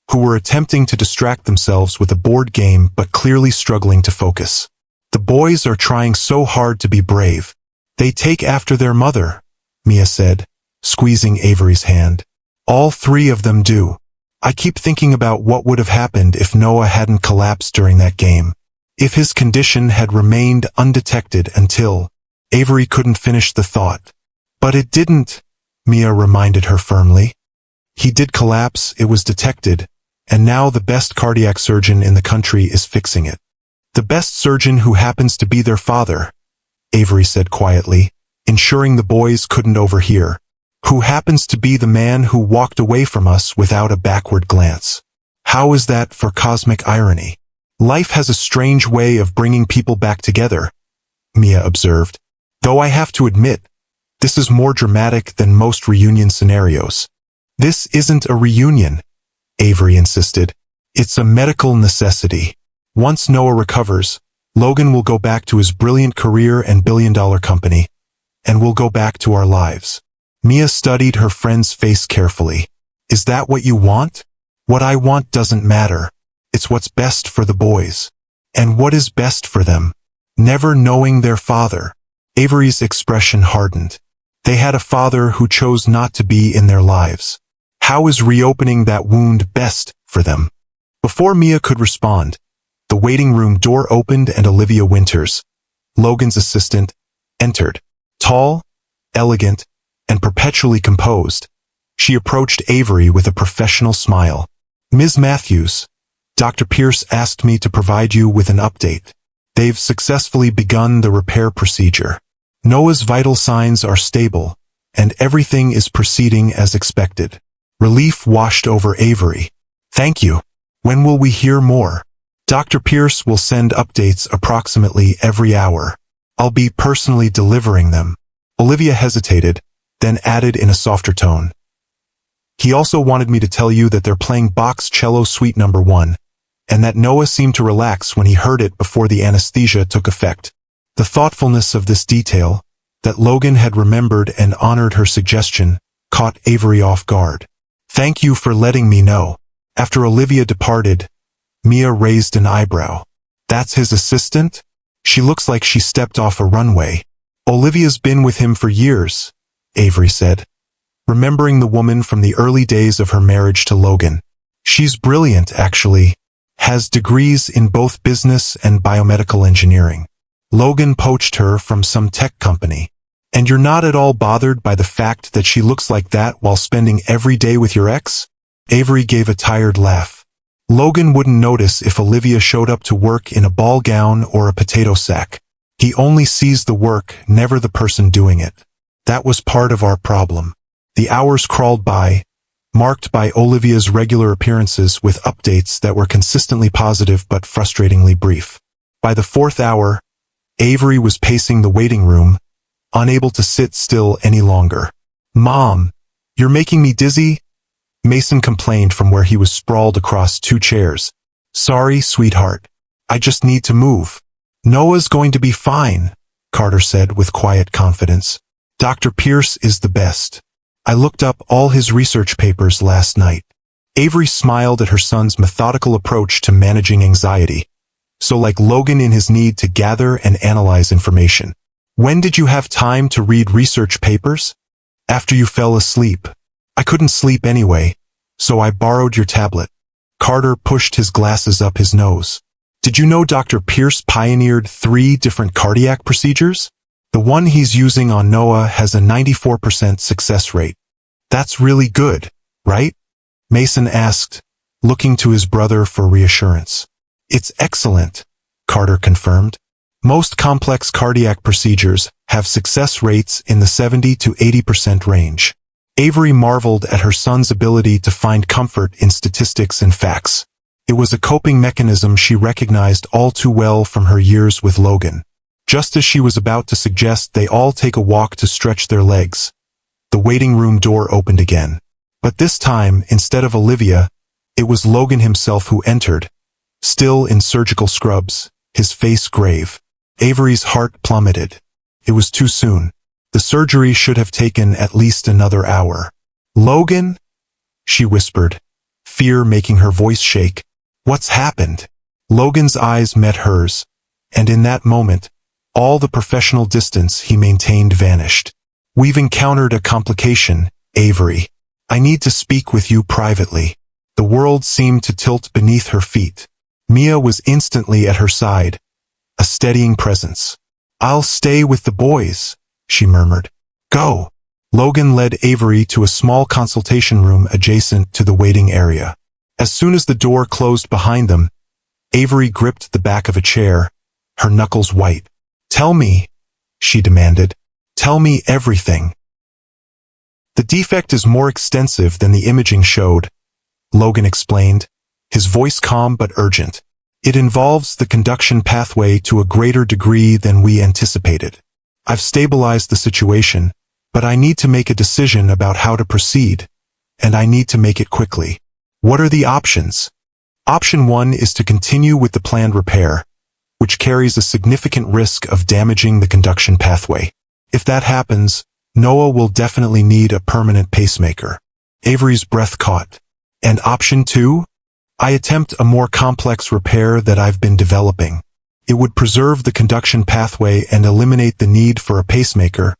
who were attempting to distract themselves with a board game but clearly struggling to focus. "The boys are trying so hard to be brave. They take after their mother," Mia said, squeezing Avery's hand. "All three of them do. I keep thinking about what would have happened if Noah hadn't collapsed during that game. If his condition had remained undetected until—" Avery couldn't finish the thought. "But it didn't," Mia reminded her firmly. "He did collapse, it was detected, and now the best cardiac surgeon in the country is fixing it." "The best surgeon who happens to be their father," Avery said quietly, ensuring the boys couldn't overhear. "Who happens to be the man who walked away from us without a backward glance. How is that for cosmic irony? Life has a strange way of bringing people back together," Mia observed. "Though I have to admit, this is more dramatic than most reunion scenarios." "This isn't a reunion," Avery insisted. "It's a medical necessity. Once Noah recovers, Logan will go back to his brilliant career and billion-dollar company, and we'll go back to our lives." Mia studied her friend's face carefully. "Is that what you want?" "What I want doesn't matter. It's what's best for the boys." "And what is best for them?" "Never knowing their father." Avery's expression hardened. They had a father who chose not to be in their lives. How is reopening that wound best for them? Before Mia could respond, the waiting room door opened and Olivia Winters, Logan's assistant, entered. Tall, elegant, and perpetually composed, she approached Avery with a professional smile. "Ms. Matthews, Dr. Pierce asked me to provide you with an update. They've successfully begun the repair procedure. Noah's vital signs are stable, and everything is proceeding as expected." Relief washed over Avery. "Thank you. When will we hear more?" "Dr. Pierce will send updates approximately every hour. I'll be personally delivering them." Olivia hesitated, then added in a softer tone. "He also wanted me to tell you that they're playing Bach's Cello Suite No. 1, and that Noah seemed to relax when he heard it before the anesthesia took effect." The thoughtfulness of this detail, that Logan had remembered and honored her suggestion, caught Avery off guard. "Thank you for letting me know." After Olivia departed, Mia raised an eyebrow. "That's his assistant? She looks like she stepped off a runway." "Olivia's been with him for years," Avery said, remembering the woman from the early days of her marriage to Logan. "She's brilliant, actually. Has degrees in both business and biomedical engineering. Logan poached her from some tech company. And you're not at all bothered by the fact that she looks like that while spending every day with your ex?" Avery gave a tired laugh. "Logan wouldn't notice if Olivia showed up to work in a ball gown or a potato sack. He only sees the work, never the person doing it. That was part of our problem." The hours crawled by, marked by Olivia's regular appearances with updates that were consistently positive but frustratingly brief. By the 4th hour, Avery was pacing the waiting room, unable to sit still any longer. "Mom, you're making me dizzy," Mason complained from where he was sprawled across 2 chairs. "Sorry, sweetheart. I just need to move." "Noah's going to be fine," Carter said with quiet confidence. "Dr. Pierce is the best. I looked up all his research papers last night." Avery smiled at her son's methodical approach to managing anxiety, so like Logan in his need to gather and analyze information. "When did you have time to read research papers?" "After you fell asleep. I couldn't sleep anyway, so I borrowed your tablet." Carter pushed his glasses up his nose. "Did you know Dr. Pierce pioneered 3 different cardiac procedures? The one he's using on Noah has a 94% success rate. That's really good, right?" Mason asked, looking to his brother for reassurance. "It's excellent," Carter confirmed. "Most complex cardiac procedures have success rates in the 70 to 80% range." Avery marveled at her son's ability to find comfort in statistics and facts. It was a coping mechanism she recognized all too well from her years with Logan. Just as she was about to suggest they all take a walk to stretch their legs, the waiting room door opened again. But this time, instead of Olivia, it was Logan himself who entered, still in surgical scrubs, his face grave. Avery's heart plummeted. It was too soon. The surgery should have taken at least another hour. "Logan?" she whispered, fear making her voice shake. "What's happened?" Logan's eyes met hers, and in that moment, all the professional distance he maintained vanished. "We've encountered a complication, Avery. I need to speak with you privately." The world seemed to tilt beneath her feet. Mia was instantly at her side, a steadying presence. "I'll stay with the boys," she murmured. "Go." Logan led Avery to a small consultation room adjacent to the waiting area. As soon as the door closed behind them, Avery gripped the back of a chair, her knuckles white. "Tell me," she demanded. "Tell me everything." "The defect is more extensive than the imaging showed," Logan explained, his voice calm but urgent. "It involves the conduction pathway to a greater degree than we anticipated. I've stabilized the situation, but I need to make a decision about how to proceed, and I need to make it quickly." "What are the options?" "Option 1 is to continue with the planned repair, which carries a significant risk of damaging the conduction pathway. If that happens, Noah will definitely need a permanent pacemaker." Avery's breath caught. "And option 2? I attempt a more complex repair that I've been developing. It would preserve the conduction pathway and eliminate the need for a pacemaker,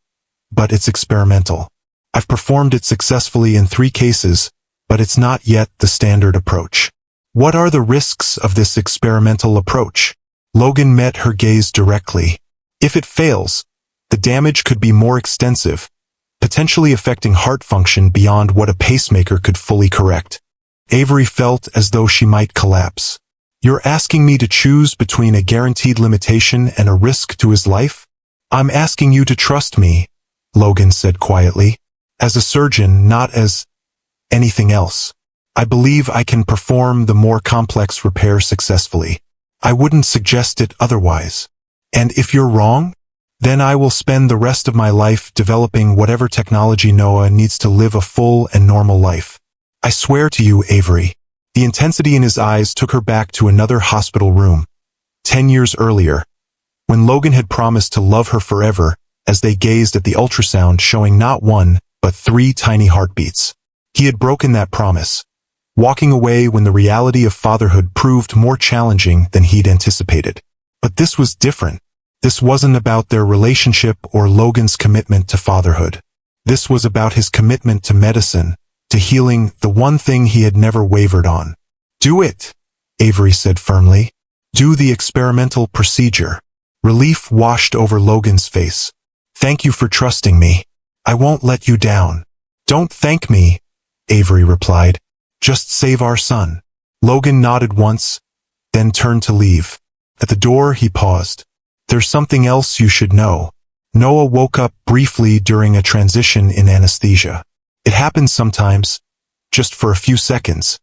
but it's experimental. I've performed it successfully in 3 cases, but it's not yet the standard approach." "What are the risks of this experimental approach?" Logan met her gaze directly. "If it fails, the damage could be more extensive, potentially affecting heart function beyond what a pacemaker could fully correct." Avery felt as though she might collapse. "You're asking me to choose between a guaranteed limitation and a risk to his life?" "I'm asking you to trust me," Logan said quietly. "As a surgeon, not as anything else. I believe I can perform the more complex repair successfully. I wouldn't suggest it otherwise. And if you're wrong, then I will spend the rest of my life developing whatever technology Noah needs to live a full and normal life. I swear to you, Avery." The intensity in his eyes took her back to another hospital room, 10 years earlier, when Logan had promised to love her forever as they gazed at the ultrasound showing not 1, but 3 tiny heartbeats. He had broken that promise, walking away when the reality of fatherhood proved more challenging than he'd anticipated. But this was different. This wasn't about their relationship or Logan's commitment to fatherhood. This was about his commitment to medicine, to healing, the one thing he had never wavered on. "Do it," Avery said firmly. "Do the experimental procedure." Relief washed over Logan's face. "Thank you for trusting me. I won't let you down." "Don't thank me," Avery replied. "Just save our son." Logan nodded once, then turned to leave. At the door he paused. "There's something else you should know. Noah woke up briefly during a transition in anesthesia. It happens sometimes, just for a few seconds."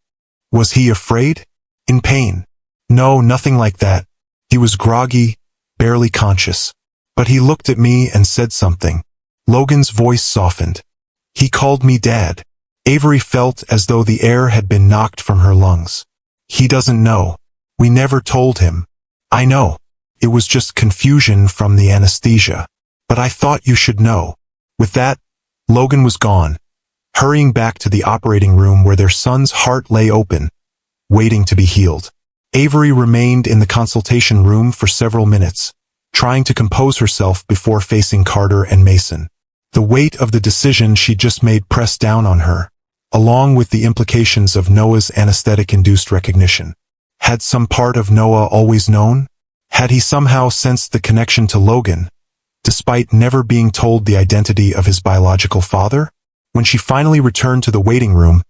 "Was he afraid? In pain?" "No, nothing like that. He was groggy, barely conscious. But he looked at me and said something." Logan's voice softened. "He called me Dad." Avery felt as though the air had been knocked from her lungs. "He doesn't know. We never told him." "I know. It was just confusion from the anesthesia. But I thought you should know." With that, Logan was gone, hurrying back to the operating room where their son's heart lay open, waiting to be healed. Avery remained in the consultation room for several minutes, trying to compose herself before facing Carter and Mason. The weight of the decision she just made pressed down on her, along with the implications of Noah's anesthetic-induced recognition. Had some part of Noah always known? Had he somehow sensed the connection to Logan, despite never being told the identity of his biological father? When she finally returned to the waiting room,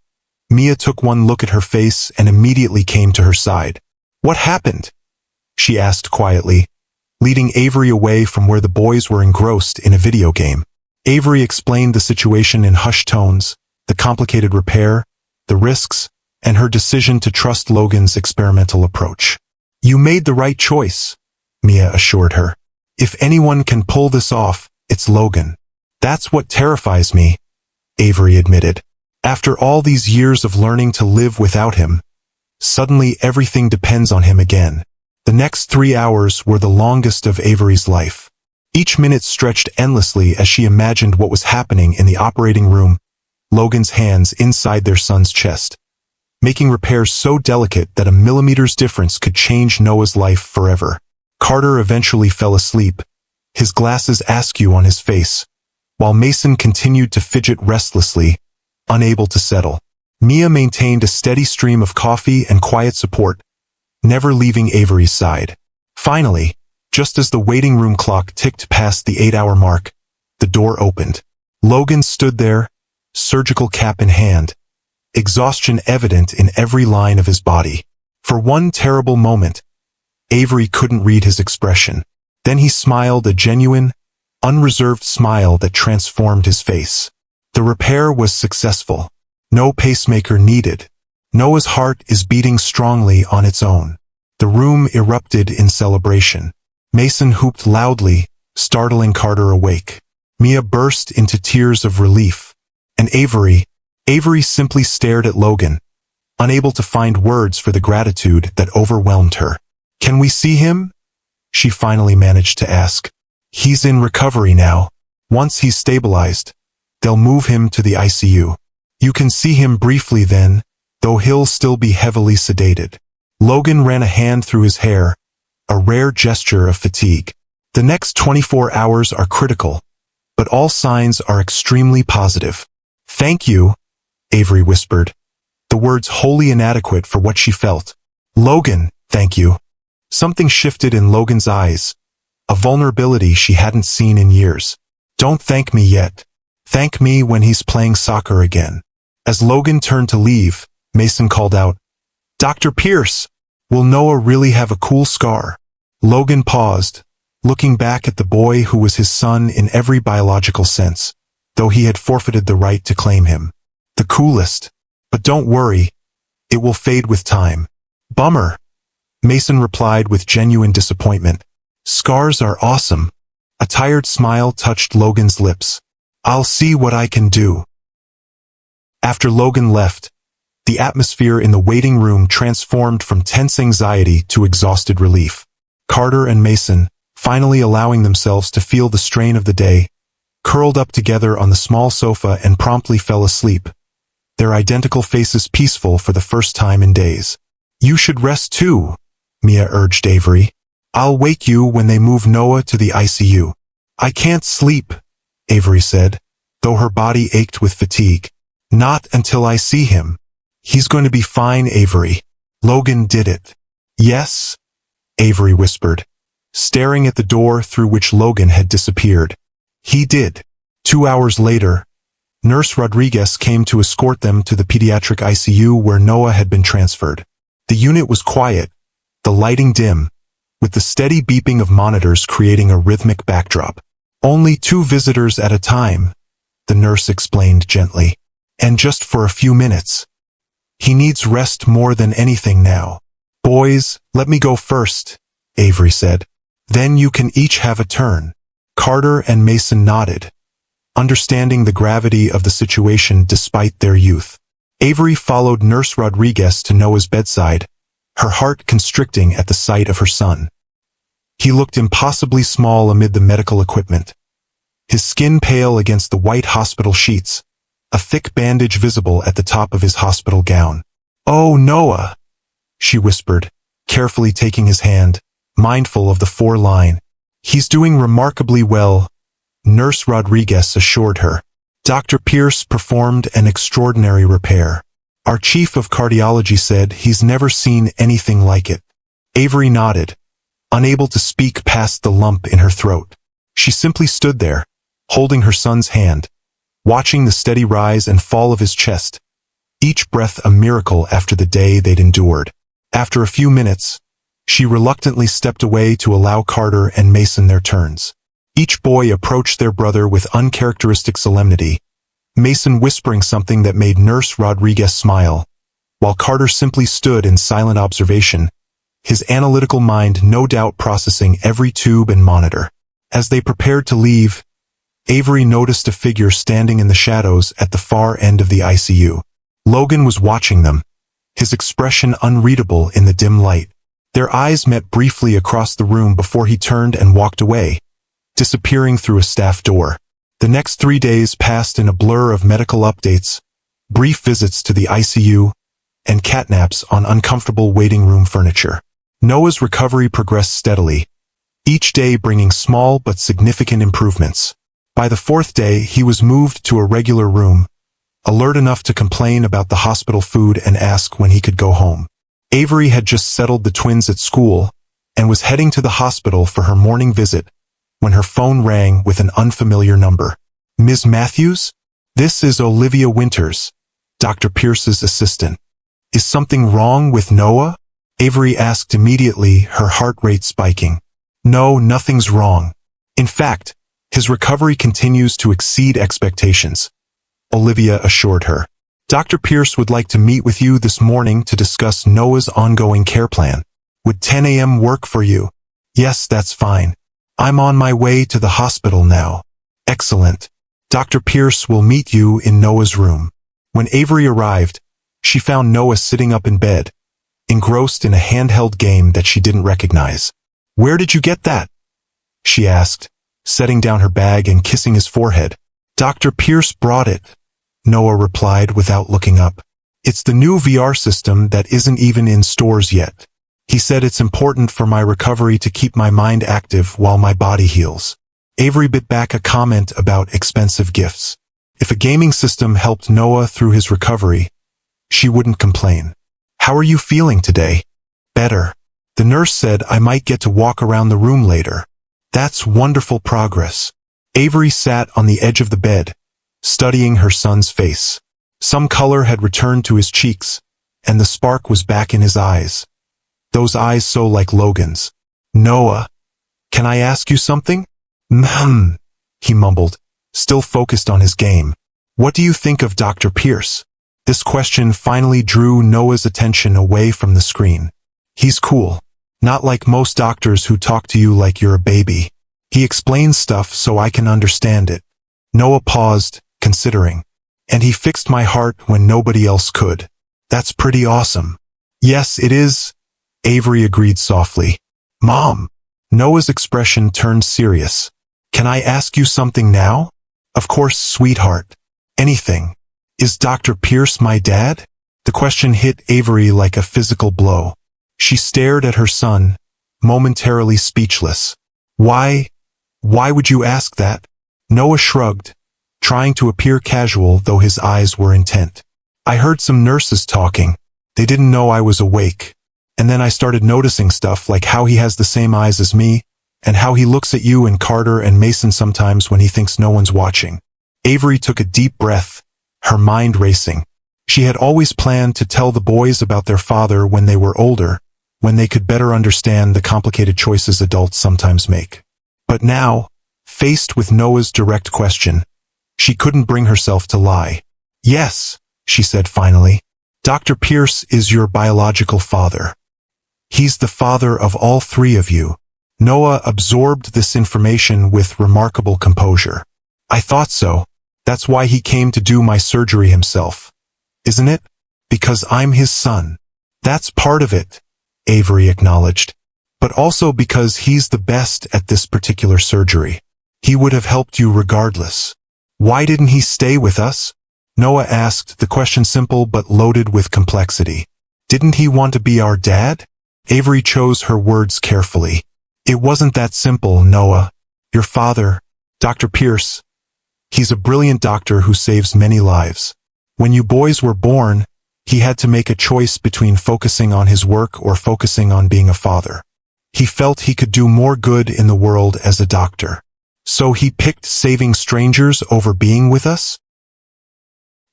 Mia took one look at her face and immediately came to her side. "What happened?" she asked quietly, leading Avery away from where the boys were engrossed in a video game. Avery explained the situation in hushed tones, the complicated repair, the risks, and her decision to trust Logan's experimental approach. "You made the right choice," Mia assured her. "If anyone can pull this off, it's Logan." "That's what terrifies me," Avery admitted. "After all these years of learning to live without him, suddenly everything depends on him again." The next 3 hours were the longest of Avery's life. Each minute stretched endlessly as she imagined what was happening in the operating room, Logan's hands inside their son's chest, making repairs so delicate that a millimeter's difference could change Noah's life forever. Carter eventually fell asleep, his glasses askew on his face, while Mason continued to fidget restlessly, unable to settle. Mia maintained a steady stream of coffee and quiet support, never leaving Avery's side. Finally, just as the waiting room clock ticked past the 8-hour mark, the door opened. Logan stood there, surgical cap in hand, exhaustion evident in every line of his body. For one terrible moment, Avery couldn't read his expression. Then he smiled, a genuine, unreserved smile that transformed his face. The repair was successful. No pacemaker needed. Noah's heart is beating strongly on its own. The room erupted in celebration. Mason whooped loudly, startling Carter awake. Mia burst into tears of relief. And Avery simply stared at Logan, unable to find words for the gratitude that overwhelmed her. "Can we see him?" she finally managed to ask. "He's in recovery now. Once he's stabilized, they'll move him to the ICU. You can see him briefly then, though he'll still be heavily sedated." Logan ran a hand through his hair, a rare gesture of fatigue. "The next 24 hours are critical, but all signs are extremely positive." "Thank you," Avery whispered, the words wholly inadequate for what she felt. "Logan, thank you." Something shifted in Logan's eyes, a vulnerability she hadn't seen in years. "Don't thank me yet. Thank me when he's playing soccer again." As Logan turned to leave, Mason called out, "Dr. Pierce, will Noah really have a cool scar?" Logan paused, looking back at the boy who was his son in every biological sense, though he had forfeited the right to claim him. "The coolest. But don't worry, it will fade with time." "Bummer," Mason replied with genuine disappointment. "Scars are awesome." A tired smile touched Logan's lips. "I'll see what I can do." After Logan left, the atmosphere in the waiting room transformed from tense anxiety to exhausted relief. Carter and Mason, finally allowing themselves to feel the strain of the day, curled up together on the small sofa and promptly fell asleep, their identical faces peaceful for the first time in days. "You should rest too," Mia urged Avery. "I'll wake you when they move Noah to the ICU." "I can't sleep," Avery said, though her body ached with fatigue. "Not until I see him." "He's going to be fine, Avery. Logan did it." "Yes?" Avery whispered, staring at the door through which Logan had disappeared. "He did." 2 hours later, Nurse Rodriguez came to escort them to the pediatric ICU where Noah had been transferred. The unit was quiet, the lighting dim, with the steady beeping of monitors creating a rhythmic backdrop. "Only 2 visitors at a time," the nurse explained gently. "And just for a few minutes. He needs rest more than anything now." "Boys, let me go first," Avery said. "Then you can each have a turn." Carter and Mason nodded, understanding the gravity of the situation despite their youth. Avery followed Nurse Rodriguez to Noah's bedside, her heart constricting at the sight of her son. He looked impossibly small amid the medical equipment, his skin pale against the white hospital sheets, a thick bandage visible at the top of his hospital gown. "Oh, Noah," she whispered, carefully taking his hand, mindful of the 4-line. "He's doing remarkably well," Nurse Rodriguez assured her. "Dr. Pierce performed an extraordinary repair. Our chief of cardiology said he's never seen anything like it." Avery nodded, unable to speak past the lump in her throat. She simply stood there, holding her son's hand, watching the steady rise and fall of his chest, each breath a miracle after the day they'd endured. After a few minutes, she reluctantly stepped away to allow Carter and Mason their turns. Each boy approached their brother with uncharacteristic solemnity, Mason whispering something that made Nurse Rodriguez smile, while Carter simply stood in silent observation, his analytical mind no doubt processing every tube and monitor. As they prepared to leave, Avery noticed a figure standing in the shadows at the far end of the ICU. Logan was watching them, his expression unreadable in the dim light. Their eyes met briefly across the room before he turned and walked away, disappearing through a staff door. The next 3 days passed in a blur of medical updates, brief visits to the ICU, and catnaps on uncomfortable waiting room furniture. Noah's recovery progressed steadily, each day bringing small but significant improvements. By the 4th day, he was moved to a regular room, alert enough to complain about the hospital food and ask when he could go home. Avery had just settled the twins at school and was heading to the hospital for her morning visit when her phone rang with an unfamiliar number. "Ms. Matthews? This is Olivia Winters, Dr. Pierce's assistant. Is something wrong with Noah?" Avery asked immediately, her heart rate spiking. "No, nothing's wrong. In fact, his recovery continues to exceed expectations," Olivia assured her. "Dr. Pierce would like to meet with you this morning to discuss Noah's ongoing care plan. Would 10 a.m. work for you?" "Yes, that's fine. I'm on my way to the hospital now." "Excellent. Dr. Pierce will meet you in Noah's room." When Avery arrived, she found Noah sitting up in bed, engrossed in a handheld game that she didn't recognize. "Where did you get that?" she asked, setting down her bag and kissing his forehead. "Dr. Pierce brought it," Noah replied without looking up. "It's the new VR system that isn't even in stores yet. He said it's important for my recovery to keep my mind active while my body heals." Avery bit back a comment about expensive gifts. If a gaming system helped Noah through his recovery, she wouldn't complain. "How are you feeling today?" "Better. The nurse said I might get to walk around the room later." "That's wonderful progress." Avery sat on the edge of the bed, studying her son's face. Some color had returned to his cheeks, and the spark was back in his eyes. Those eyes so like Logan's. "Noah, can I ask you something?" He mumbled, still focused on his game. "What do you think of Dr. Pierce?" This question finally drew Noah's attention away from the screen. "He's cool. Not like most doctors who talk to you like you're a baby. He explains stuff so I can understand it." Noah paused, considering. "And he fixed my heart when nobody else could." "That's pretty awesome." "Yes, it is," Avery agreed softly. "Mom." Noah's expression turned serious. "Can I ask you something now?" "Of course, sweetheart. Anything. Is Dr. Pierce my dad?" The question hit Avery like a physical blow. She stared at her son, momentarily speechless. Why would you ask that?" Noah shrugged, trying to appear casual though his eyes were intent. "I heard some nurses talking. They didn't know I was awake. And then I started noticing stuff like how he has the same eyes as me, and how he looks at you and Carter and Mason sometimes when he thinks no one's watching." Avery took a deep breath, her mind racing. She had always planned to tell the boys about their father when they were older, when they could better understand the complicated choices adults sometimes make. But now, faced with Noah's direct question, she couldn't bring herself to lie. "Yes," she said finally. "Dr. Pierce is your biological father. He's the father of all 3 of you." Noah absorbed this information with remarkable composure. "I thought so. That's why he came to do my surgery himself. Isn't it? Because I'm his son." "That's part of it," Avery acknowledged. "But also because he's the best at this particular surgery. He would have helped you regardless." "Why didn't he stay with us?" Noah asked, the question simple but loaded with complexity. "Didn't he want to be our dad?" Avery chose her words carefully. "It wasn't that simple, Noah. Your father, Dr. Pierce, he's a brilliant doctor who saves many lives. When you boys were born, he had to make a choice between focusing on his work or focusing on being a father. He felt he could do more good in the world as a doctor. So he picked saving strangers over being with us?"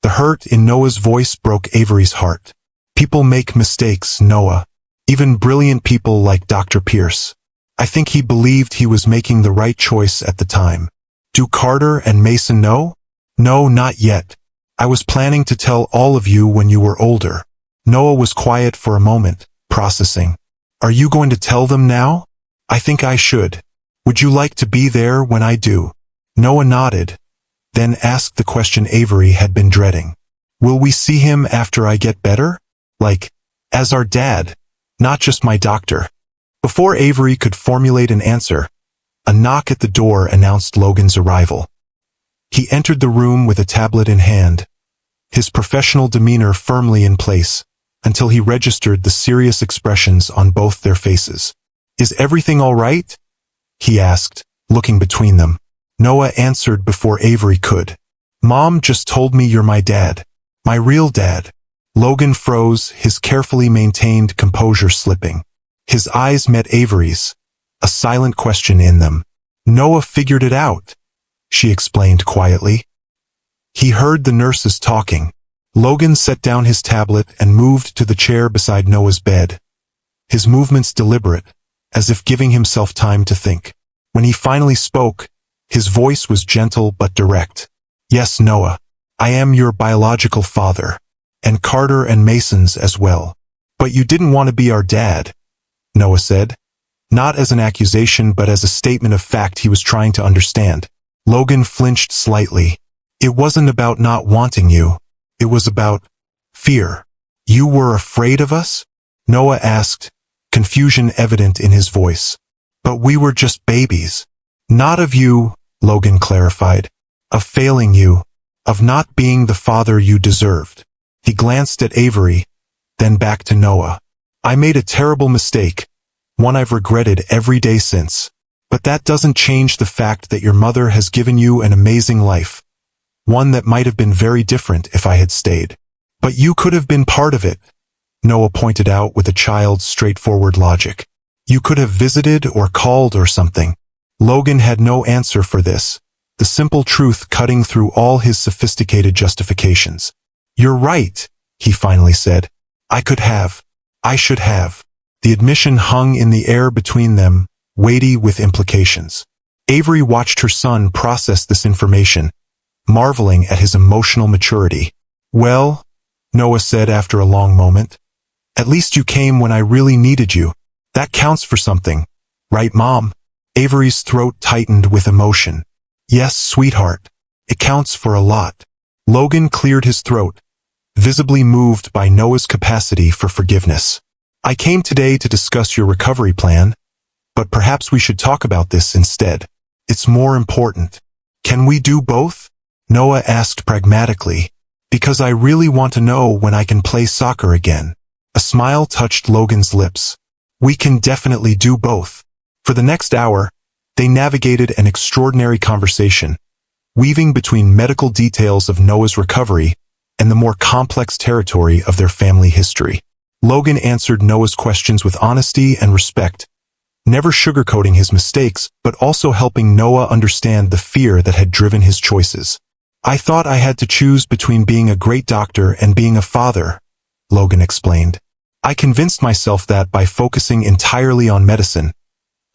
The hurt in Noah's voice broke Avery's heart. "People make mistakes, Noah. Even brilliant people like Dr. Pierce. I think he believed he was making the right choice at the time. Do Carter and Mason know? No, not yet. I was planning to tell all of you when you were older. Noah was quiet for a moment, processing. Are you going to tell them now? I think I should. Would you like to be there when I do? Noah nodded, then asked the question Avery had been dreading. Will we see him after I get better? Like, as our dad, not just my doctor. Before Avery could formulate an answer, a knock at the door announced Logan's arrival. He entered the room with a tablet in hand, his professional demeanor firmly in place, until he registered the serious expressions on both their faces. Is everything all right? He asked, looking between them. Noah answered before Avery could. Mom just told me you're my dad. My real dad. Logan froze, his carefully maintained composure slipping. His eyes met Avery's, a silent question in them. Noah figured it out, she explained quietly. He heard the nurses talking. Logan set down his tablet and moved to the chair beside Noah's bed. His movements deliberate, as if giving himself time to think. When he finally spoke, his voice was gentle but direct. Yes, Noah, I am your biological father, and Carter and Mason's as well. But you didn't want to be our dad, Noah said. Not as an accusation but as a statement of fact he was trying to understand. Logan flinched slightly. It wasn't about not wanting you. It was about fear. You were afraid of us? Noah asked, confusion evident in his voice. But we were just babies. Not of you, Logan clarified. Of failing you. Of not being the father you deserved. He glanced at Avery, then back to Noah. I made a terrible mistake, one I've regretted every day since. But that doesn't change the fact that your mother has given you an amazing life. One that might have been very different if I had stayed. But you could have been part of it, Noah pointed out with a child's straightforward logic. You could have visited or called or something. Logan had no answer for this, the simple truth cutting through all his sophisticated justifications. You're right, he finally said. I could have. I should have. The admission hung in the air between them, weighty with implications. Avery watched her son process this information, marveling at his emotional maturity. Well, Noah said after a long moment, at least you came when I really needed you. That counts for something. Right, Mom? Avery's throat tightened with emotion. Yes, sweetheart. It counts for a lot. Logan cleared his throat, visibly moved by Noah's capacity for forgiveness. I came today to discuss your recovery plan, but perhaps we should talk about this instead. It's more important. Can we do both? Noah asked pragmatically. Because I really want to know when I can play soccer again. A smile touched Logan's lips. We can definitely do both. For the next hour, they navigated an extraordinary conversation, weaving between medical details of Noah's recovery and the more complex territory of their family history. Logan answered Noah's questions with honesty and respect, never sugarcoating his mistakes, but also helping Noah understand the fear that had driven his choices. I thought I had to choose between being a great doctor and being a father, Logan explained. I convinced myself that by focusing entirely on medicine,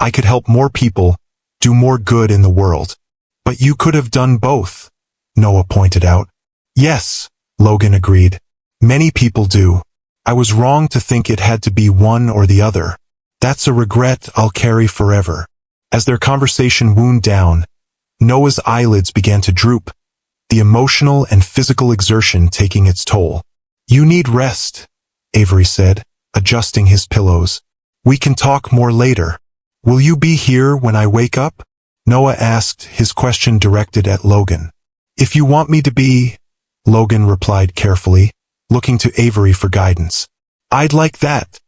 I could help more people, do more good in the world. But you could have done both, Noah pointed out. Yes, Logan agreed. Many people do. I was wrong to think it had to be one or the other. That's a regret I'll carry forever. As their conversation wound down, Noah's eyelids began to droop, the emotional and physical exertion taking its toll. You need rest, Avery said, adjusting his pillows. We can talk more later. Will you be here when I wake up? Noah asked, his question directed at Logan. If you want me to be, Logan replied carefully, looking to Avery for guidance. I'd like that,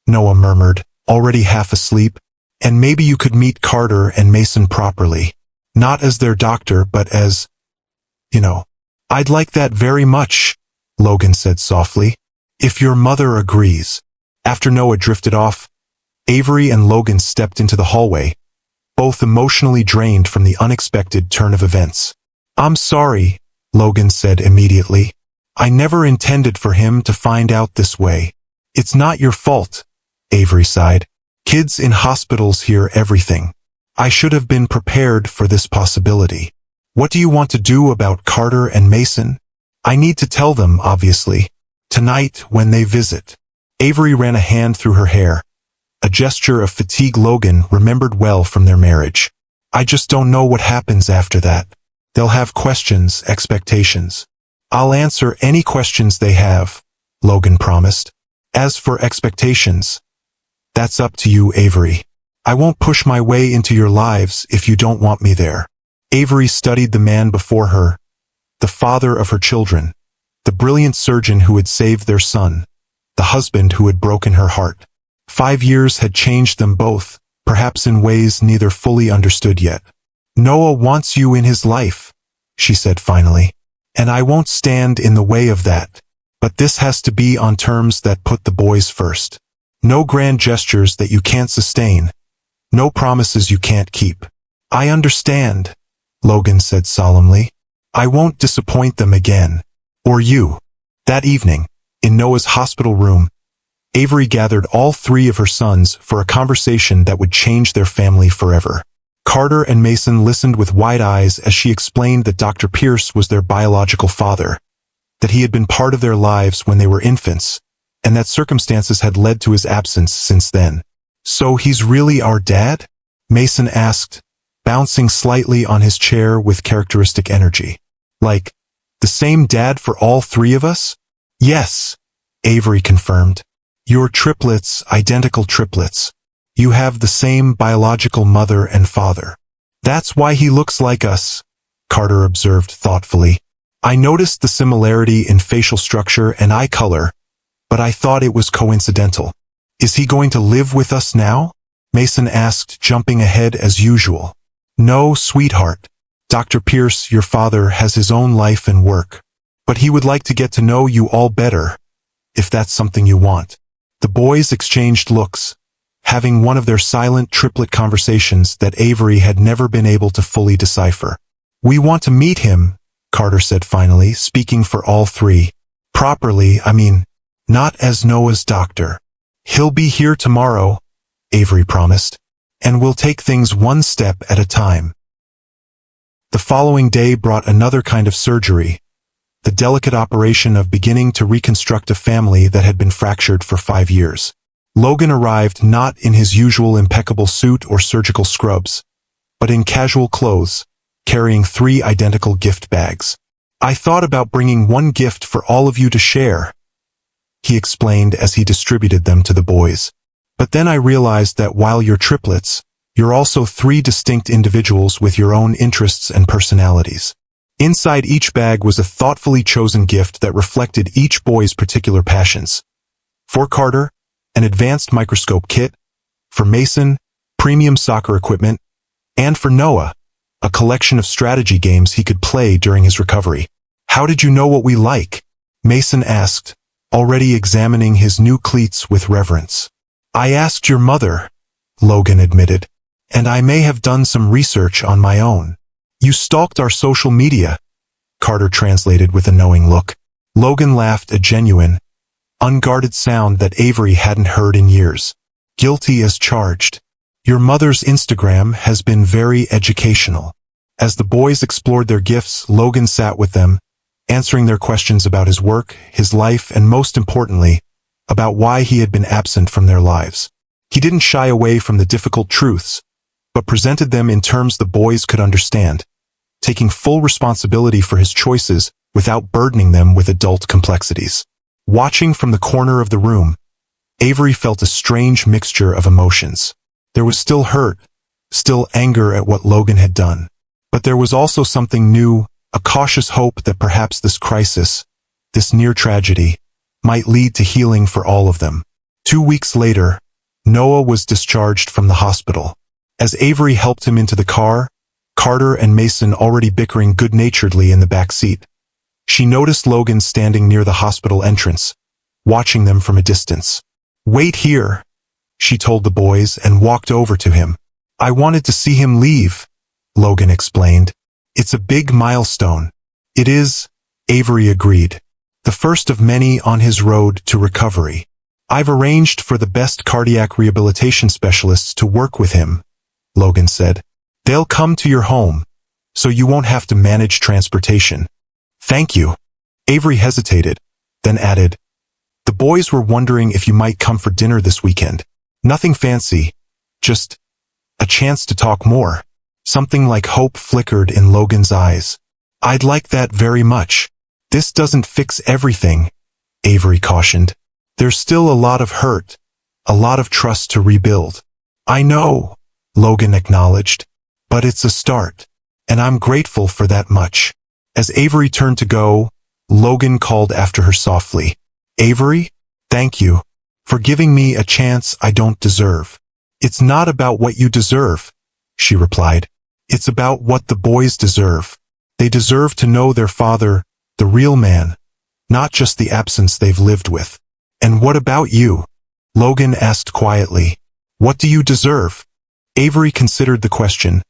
Noah murmured, already half asleep, and maybe you could meet Carter and Mason properly. Not as their doctor, but as, I'd like that very much, Logan said softly. If your mother agrees. After Noah drifted off, Avery and Logan stepped into the hallway, both emotionally drained from the unexpected turn of events. I'm sorry, Logan said immediately. I never intended for him to find out this way. It's not your fault, Avery sighed. Kids in hospitals hear everything. I should have been prepared for this possibility. What do you want to do about Carter and Mason? I need to tell them, obviously. Tonight, when they visit. Avery ran a hand through her hair, a gesture of fatigue Logan remembered well from their marriage. I just don't know what happens after that. They'll have questions, expectations. I'll answer any questions they have, Logan promised. As for expectations, that's up to you, Avery. I won't push my way into your lives if you don't want me there. Avery studied the man before her, the father of her children, the brilliant surgeon who had saved their son, the husband who had broken her heart. 5 years had changed them both, perhaps in ways neither fully understood yet. Noah wants you in his life, she said finally, and I won't stand in the way of that. But this has to be on terms that put the boys first. No grand gestures that you can't sustain. No promises you can't keep. I understand, Logan said solemnly. I won't disappoint them again. Or you. That evening, in Noah's hospital room, Avery gathered all 3 of her sons for a conversation that would change their family forever. Carter and Mason listened with wide eyes as she explained that Dr. Pierce was their biological father, that he had been part of their lives when they were infants, and that circumstances had led to his absence since then. So he's really our dad? Mason asked, bouncing slightly on his chair with characteristic energy. Like, the same dad for all 3 of us? Yes, Avery confirmed. You're triplets, identical triplets. You have the same biological mother and father. That's why he looks like us, Carter observed thoughtfully. I noticed the similarity in facial structure and eye color, but I thought it was coincidental. Is he going to live with us now? Mason asked, jumping ahead as usual. No, sweetheart. Dr. Pierce, your father, has his own life and work, but he would like to get to know you all better, if that's something you want. The boys exchanged looks, having one of their silent triplet conversations that Avery had never been able to fully decipher. We want to meet him, Carter said finally, speaking for all 3. Properly, I mean, not as Noah's doctor. He'll be here tomorrow, Avery promised, and we'll take things one step at a time. The following day brought another kind of surgery, the delicate operation of beginning to reconstruct a family that had been fractured for 5 years. Logan arrived not in his usual impeccable suit or surgical scrubs, but in casual clothes, carrying 3 identical gift bags. I thought about bringing one gift for all of you to share, he explained as he distributed them to the boys. But then I realized that while you're triplets, you're also 3 distinct individuals with your own interests and personalities. Inside each bag was a thoughtfully chosen gift that reflected each boy's particular passions. For Carter, an advanced microscope kit. For Mason, premium soccer equipment. And for Noah, a collection of strategy games he could play during his recovery. How did you know what we like? Mason asked, already examining his new cleats with reverence. I asked your mother, Logan admitted, and I may have done some research on my own. You stalked our social media, Carter translated with a knowing look. Logan laughed, a genuine, unguarded sound that Avery hadn't heard in years. Guilty as charged. Your mother's Instagram has been very educational. As the boys explored their gifts, Logan sat with them, answering their questions about his work, his life, and most importantly, about why he had been absent from their lives. He didn't shy away from the difficult truths, but presented them in terms the boys could understand, taking full responsibility for his choices without burdening them with adult complexities. Watching from the corner of the room, Avery felt a strange mixture of emotions. There was still hurt, still anger at what Logan had done. But there was also something new, a cautious hope that perhaps this crisis, this near tragedy, might lead to healing for all of them. 2 weeks later, Noah was discharged from the hospital. As Avery helped him into the car, Carter and Mason already bickering good-naturedly in the back seat. She noticed Logan standing near the hospital entrance, watching them from a distance. Wait here, she told the boys and walked over to him. I wanted to see him leave, Logan explained. It's a big milestone. It is, Avery agreed. The first of many on his road to recovery. I've arranged for the best cardiac rehabilitation specialists to work with him, Logan said. They'll come to your home, so you won't have to manage transportation. Thank you. Avery hesitated, then added, the boys were wondering if you might come for dinner this weekend. Nothing fancy, just a chance to talk more. Something like hope flickered in Logan's eyes. I'd like that very much. This doesn't fix everything, Avery cautioned. There's still a lot of hurt, a lot of trust to rebuild. I know, Logan acknowledged, but it's a start, and I'm grateful for that much. As Avery turned to go, Logan called after her softly. Avery, thank you for giving me a chance I don't deserve. It's not about what you deserve, she replied. It's about what the boys deserve. They deserve to know their father, the real man, not just the absence they've lived with. And what about you? Logan asked quietly. What do you deserve? Avery considered the question,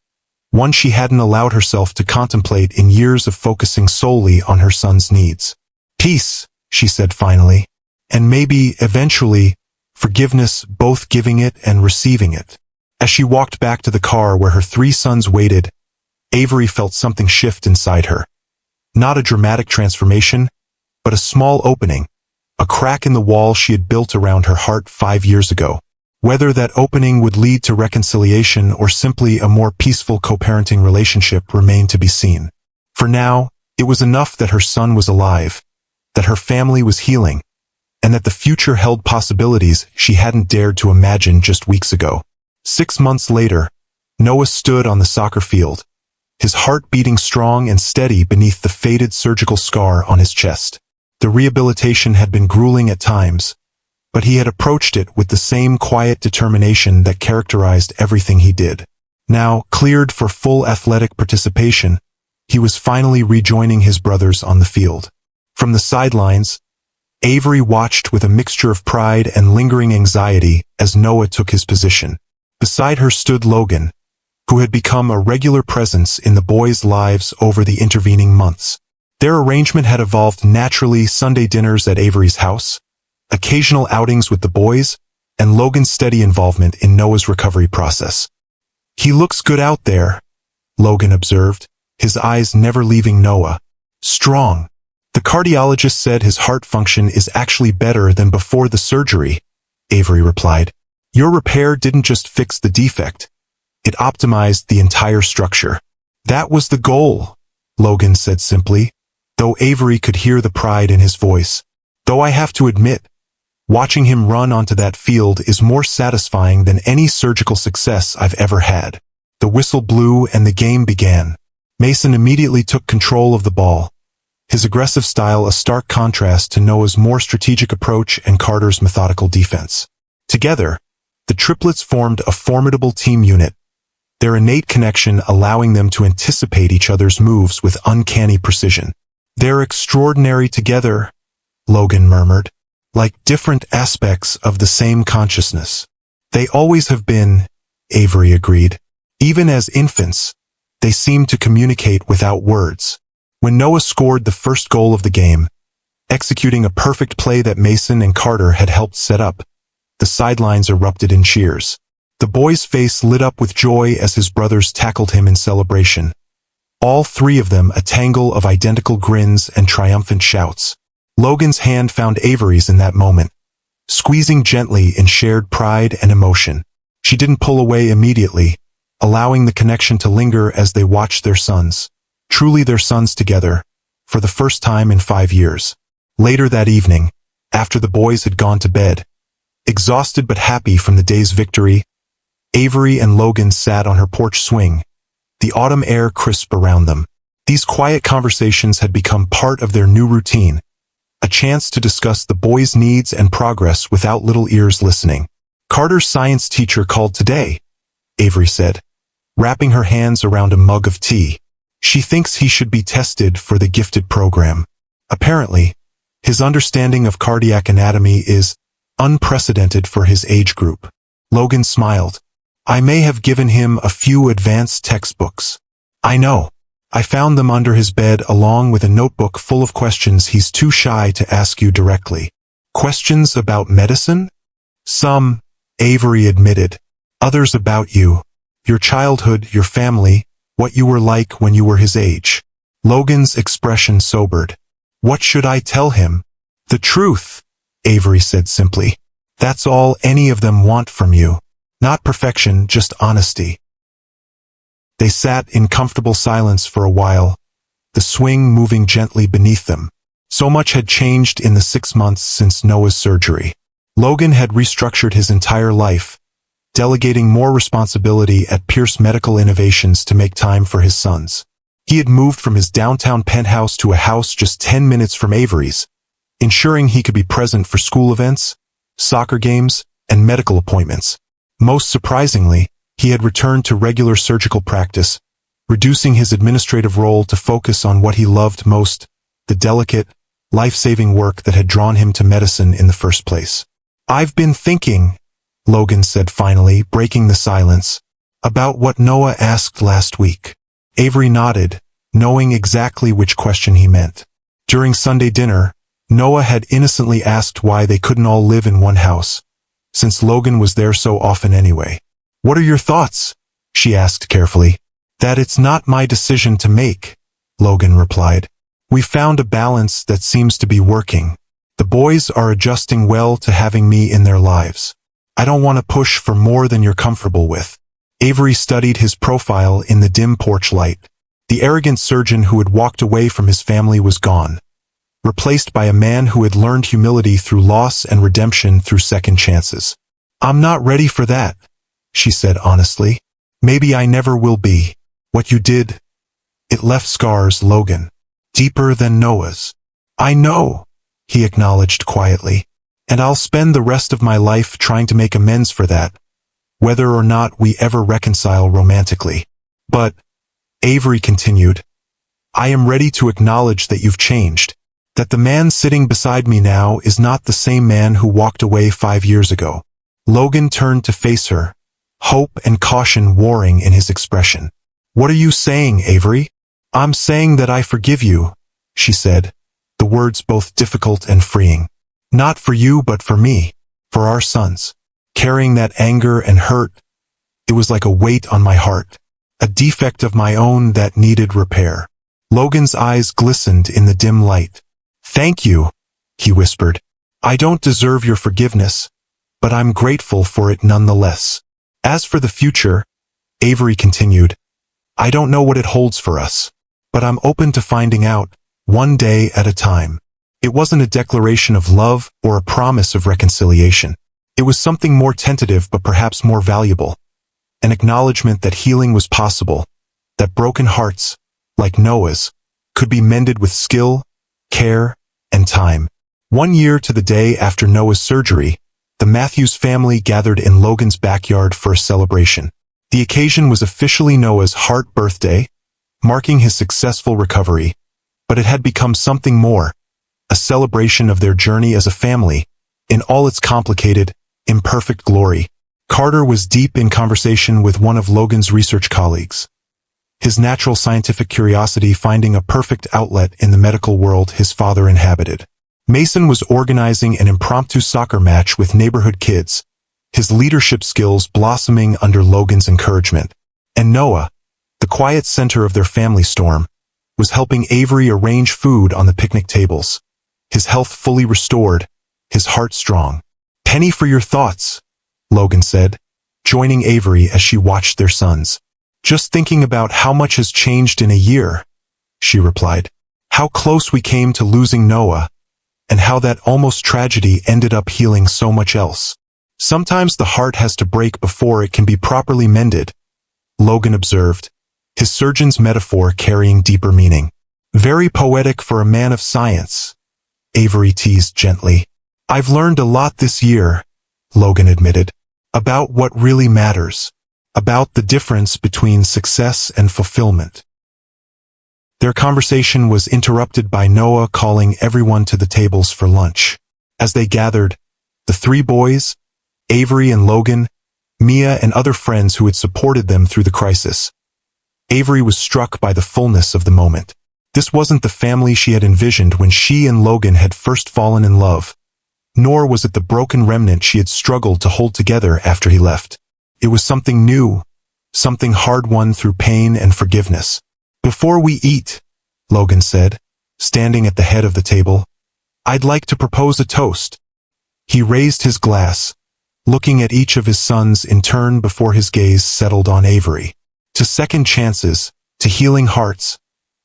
one she hadn't allowed herself to contemplate in years of focusing solely on her son's needs. Peace, she said finally, and maybe, eventually, forgiveness, both giving it and receiving it. As she walked back to the car where her 3 sons waited, Avery felt something shift inside her. Not a dramatic transformation, but a small opening, a crack in the wall she had built around her heart 5 years ago. Whether that opening would lead to reconciliation or simply a more peaceful co-parenting relationship remained to be seen. For now, it was enough that her son was alive, that her family was healing, and that the future held possibilities she hadn't dared to imagine just weeks ago. 6 months later, Noah stood on the soccer field, his heart beating strong and steady beneath the faded surgical scar on his chest. The rehabilitation had been grueling at times, but he had approached it with the same quiet determination that characterized everything he did. Now, cleared for full athletic participation, he was finally rejoining his brothers on the field. From the sidelines, Avery watched with a mixture of pride and lingering anxiety as Noah took his position. Beside her stood Logan, who had become a regular presence in the boys' lives over the intervening months. Their arrangement had evolved naturally: Sunday dinners at Avery's house, occasional outings with the boys, and Logan's steady involvement in Noah's recovery process. He looks good out there, Logan observed, his eyes never leaving Noah. Strong. The cardiologist said his heart function is actually better than before the surgery, Avery replied. Your repair didn't just fix the defect, it optimized the entire structure. That was the goal, Logan said simply, though Avery could hear the pride in his voice. Though I have to admit, watching him run onto that field is more satisfying than any surgical success I've ever had. The whistle blew and the game began. Mason immediately took control of the ball, his aggressive style a stark contrast to Noah's more strategic approach and Carter's methodical defense. Together, the triplets formed a formidable team unit, their innate connection allowing them to anticipate each other's moves with uncanny precision. They're extraordinary together, Logan murmured, like different aspects of the same consciousness. They always have been, Avery agreed. Even as infants, they seemed to communicate without words. When Noah scored the first goal of the game, executing a perfect play that Mason and Carter had helped set up, the sidelines erupted in cheers. The boy's face lit up with joy as his brothers tackled him in celebration. All 3 of them a tangle of identical grins and triumphant shouts. Logan's hand found Avery's in that moment, squeezing gently in shared pride and emotion. She didn't pull away immediately, allowing the connection to linger as they watched their sons, truly their sons together, for the first time in 5 years. Later that evening, after the boys had gone to bed, exhausted but happy from the day's victory, Avery and Logan sat on her porch swing, the autumn air crisp around them. These quiet conversations had become part of their new routine, a chance to discuss the boys' needs and progress without little ears listening. Carter's science teacher called today, Avery said, wrapping her hands around a mug of tea. She thinks he should be tested for the gifted program. Apparently, his understanding of cardiac anatomy is unprecedented for his age group. Logan smiled. I may have given him a few advanced textbooks. I know. I found them under his bed along with a notebook full of questions he's too shy to ask you directly. Questions about medicine? Some, Avery admitted. Others about you. Your childhood, your family, what you were like when you were his age. Logan's expression sobered. What should I tell him? The truth, Avery said simply. That's all any of them want from you. Not perfection, just honesty. They sat in comfortable silence for a while, the swing moving gently beneath them. So much had changed in the 6 months since Noah's surgery. Logan had restructured his entire life, delegating more responsibility at Pierce Medical Innovations to make time for his sons. He had moved from his downtown penthouse to a house just 10 minutes from Avery's, ensuring he could be present for school events, soccer games, and medical appointments. Most surprisingly, he had returned to regular surgical practice, reducing his administrative role to focus on what he loved most, the delicate, life-saving work that had drawn him to medicine in the first place. I've been thinking, Logan said finally, breaking the silence, about what Noah asked last week. Avery nodded, knowing exactly which question he meant. During Sunday dinner, Noah had innocently asked why they couldn't all live in one house, since Logan was there so often anyway. What are your thoughts? She asked carefully. That it's not my decision to make, Logan replied. We found a balance that seems to be working. The boys are adjusting well to having me in their lives. I don't want to push for more than you're comfortable with. Avery studied his profile in the dim porch light. The arrogant surgeon who had walked away from his family was gone, replaced by a man who had learned humility through loss and redemption through second chances. I'm not ready for that, she said honestly. Maybe I never will be. What you did, it left scars, Logan, deeper than Noah's. I know, he acknowledged quietly, and I'll spend the rest of my life trying to make amends for that, whether or not we ever reconcile romantically. But, Avery continued, I am ready to acknowledge that you've changed, that the man sitting beside me now is not the same man who walked away 5 years ago. Logan turned to face her, hope and caution warring in his expression. What are you saying, Avery? I'm saying that I forgive you, she said, the words both difficult and freeing. Not for you but for me, for our sons. Carrying that anger and hurt, it was like a weight on my heart, a defect of my own that needed repair. Logan's eyes glistened in the dim light. Thank you, he whispered. I don't deserve your forgiveness, but I'm grateful for it nonetheless. As for the future, Avery continued, I don't know what it holds for us, but I'm open to finding out, one day at a time. It wasn't a declaration of love or a promise of reconciliation. It was something more tentative but perhaps more valuable. An acknowledgement that healing was possible, that broken hearts, like Noah's, could be mended with skill, care, and time. 1 year to the day after Noah's surgery, the Matthews family gathered in Logan's backyard for a celebration. The occasion was officially Noah's heart birthday, marking his successful recovery, but it had become something more, a celebration of their journey as a family, in all its complicated, imperfect glory. Carter was deep in conversation with one of Logan's research colleagues, his natural scientific curiosity finding a perfect outlet in the medical world his father inhabited. Mason was organizing an impromptu soccer match with neighborhood kids, his leadership skills blossoming under Logan's encouragement. And Noah, the quiet center of their family storm, was helping Avery arrange food on the picnic tables, his health fully restored, his heart strong. Penny for your thoughts, Logan said, joining Avery as she watched their sons. Just thinking about how much has changed in a year, she replied. How close we came to losing Noah, and how that almost tragedy ended up healing so much else. Sometimes the heart has to break before it can be properly mended, Logan observed, his surgeon's metaphor carrying deeper meaning. Very poetic for a man of science, Avery teased gently. I've learned a lot this year, Logan admitted, about what really matters, about the difference between success and fulfillment. Their conversation was interrupted by Noah calling everyone to the tables for lunch. As they gathered, the three boys, Avery and Logan, Mia and other friends who had supported them through the crisis. Avery was struck by the fullness of the moment. This wasn't the family she had envisioned when she and Logan had first fallen in love, nor was it the broken remnant she had struggled to hold together after he left. It was something new, something hard-won through pain and forgiveness. "Before we eat," Logan said, standing at the head of the table, "I'd like to propose a toast." He raised his glass, looking at each of his sons in turn before his gaze settled on Avery. "To second chances, to healing hearts,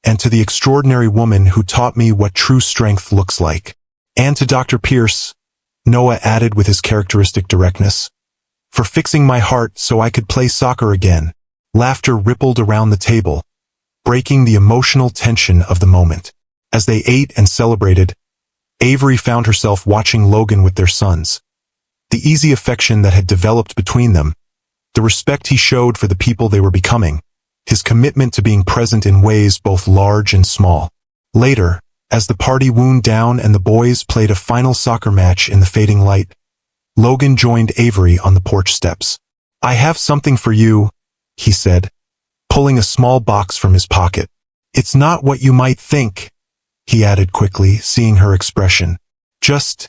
and to the extraordinary woman who taught me what true strength looks like. And to Dr. Pierce," Noah added with his characteristic directness, "for fixing my heart so I could play soccer again." Laughter rippled around the table, breaking the emotional tension of the moment. As they ate and celebrated, Avery found herself watching Logan with their sons. The easy affection that had developed between them, the respect he showed for the people they were becoming, his commitment to being present in ways both large and small. Later, as the party wound down and the boys played a final soccer match in the fading light, Logan joined Avery on the porch steps. "I have something for you," he said, pulling a small box from his pocket. "It's not what you might think," he added quickly, seeing her expression. "Just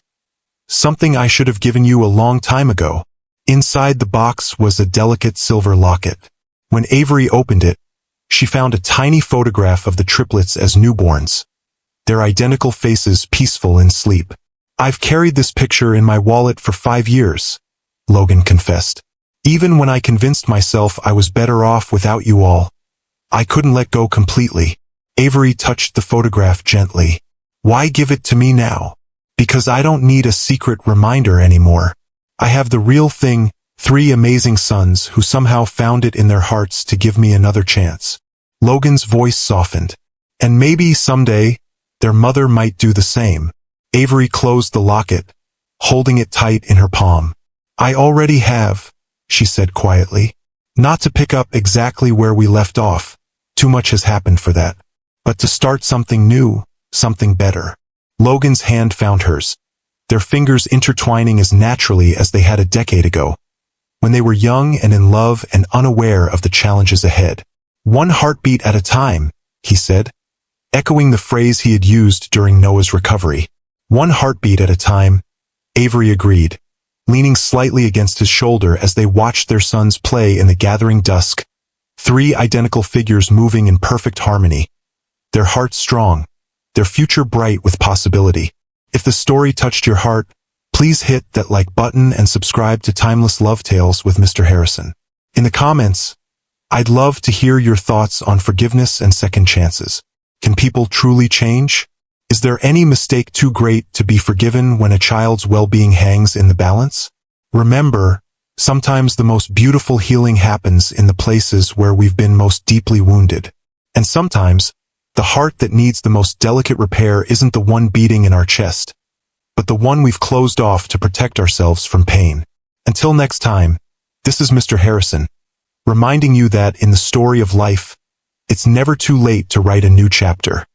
something I should have given you a long time ago." Inside the box was a delicate silver locket. When Avery opened it, she found a tiny photograph of the triplets as newborns, their identical faces peaceful in sleep. "I've carried this picture in my wallet for 5 years, Logan confessed. "Even when I convinced myself I was better off without you all, I couldn't let go completely." Avery touched the photograph gently. "Why give it to me now? Because I don't need a secret reminder anymore. I have the real thing, 3 amazing sons who somehow found it in their hearts to give me another chance." Logan's voice softened. "And maybe someday, their mother might do the same." Avery closed the locket, holding it tight in her palm. "I already have," she said quietly. "Not to pick up exactly where we left off, too much has happened for that, but to start something new, something better." Logan's hand found hers, their fingers intertwining as naturally as they had a decade ago, when they were young and in love and unaware of the challenges ahead. "One heartbeat at a time," he said, echoing the phrase he had used during Noah's recovery. "One heartbeat at a time," Avery agreed, leaning slightly against his shoulder as they watched their sons play in the gathering dusk, 3 identical figures moving in perfect harmony, their hearts strong, their future bright with possibility. If the story touched your heart, please hit that like button and subscribe to Timeless Love Tales with Mr. Harrison. In the comments, I'd love to hear your thoughts on forgiveness and second chances. Can people truly change? Is there any mistake too great to be forgiven when a child's well-being hangs in the balance? Remember, sometimes the most beautiful healing happens in the places where we've been most deeply wounded. And sometimes, the heart that needs the most delicate repair isn't the one beating in our chest, but the one we've closed off to protect ourselves from pain. Until next time, this is Mr. Harrison, reminding you that in the story of life, it's never too late to write a new chapter.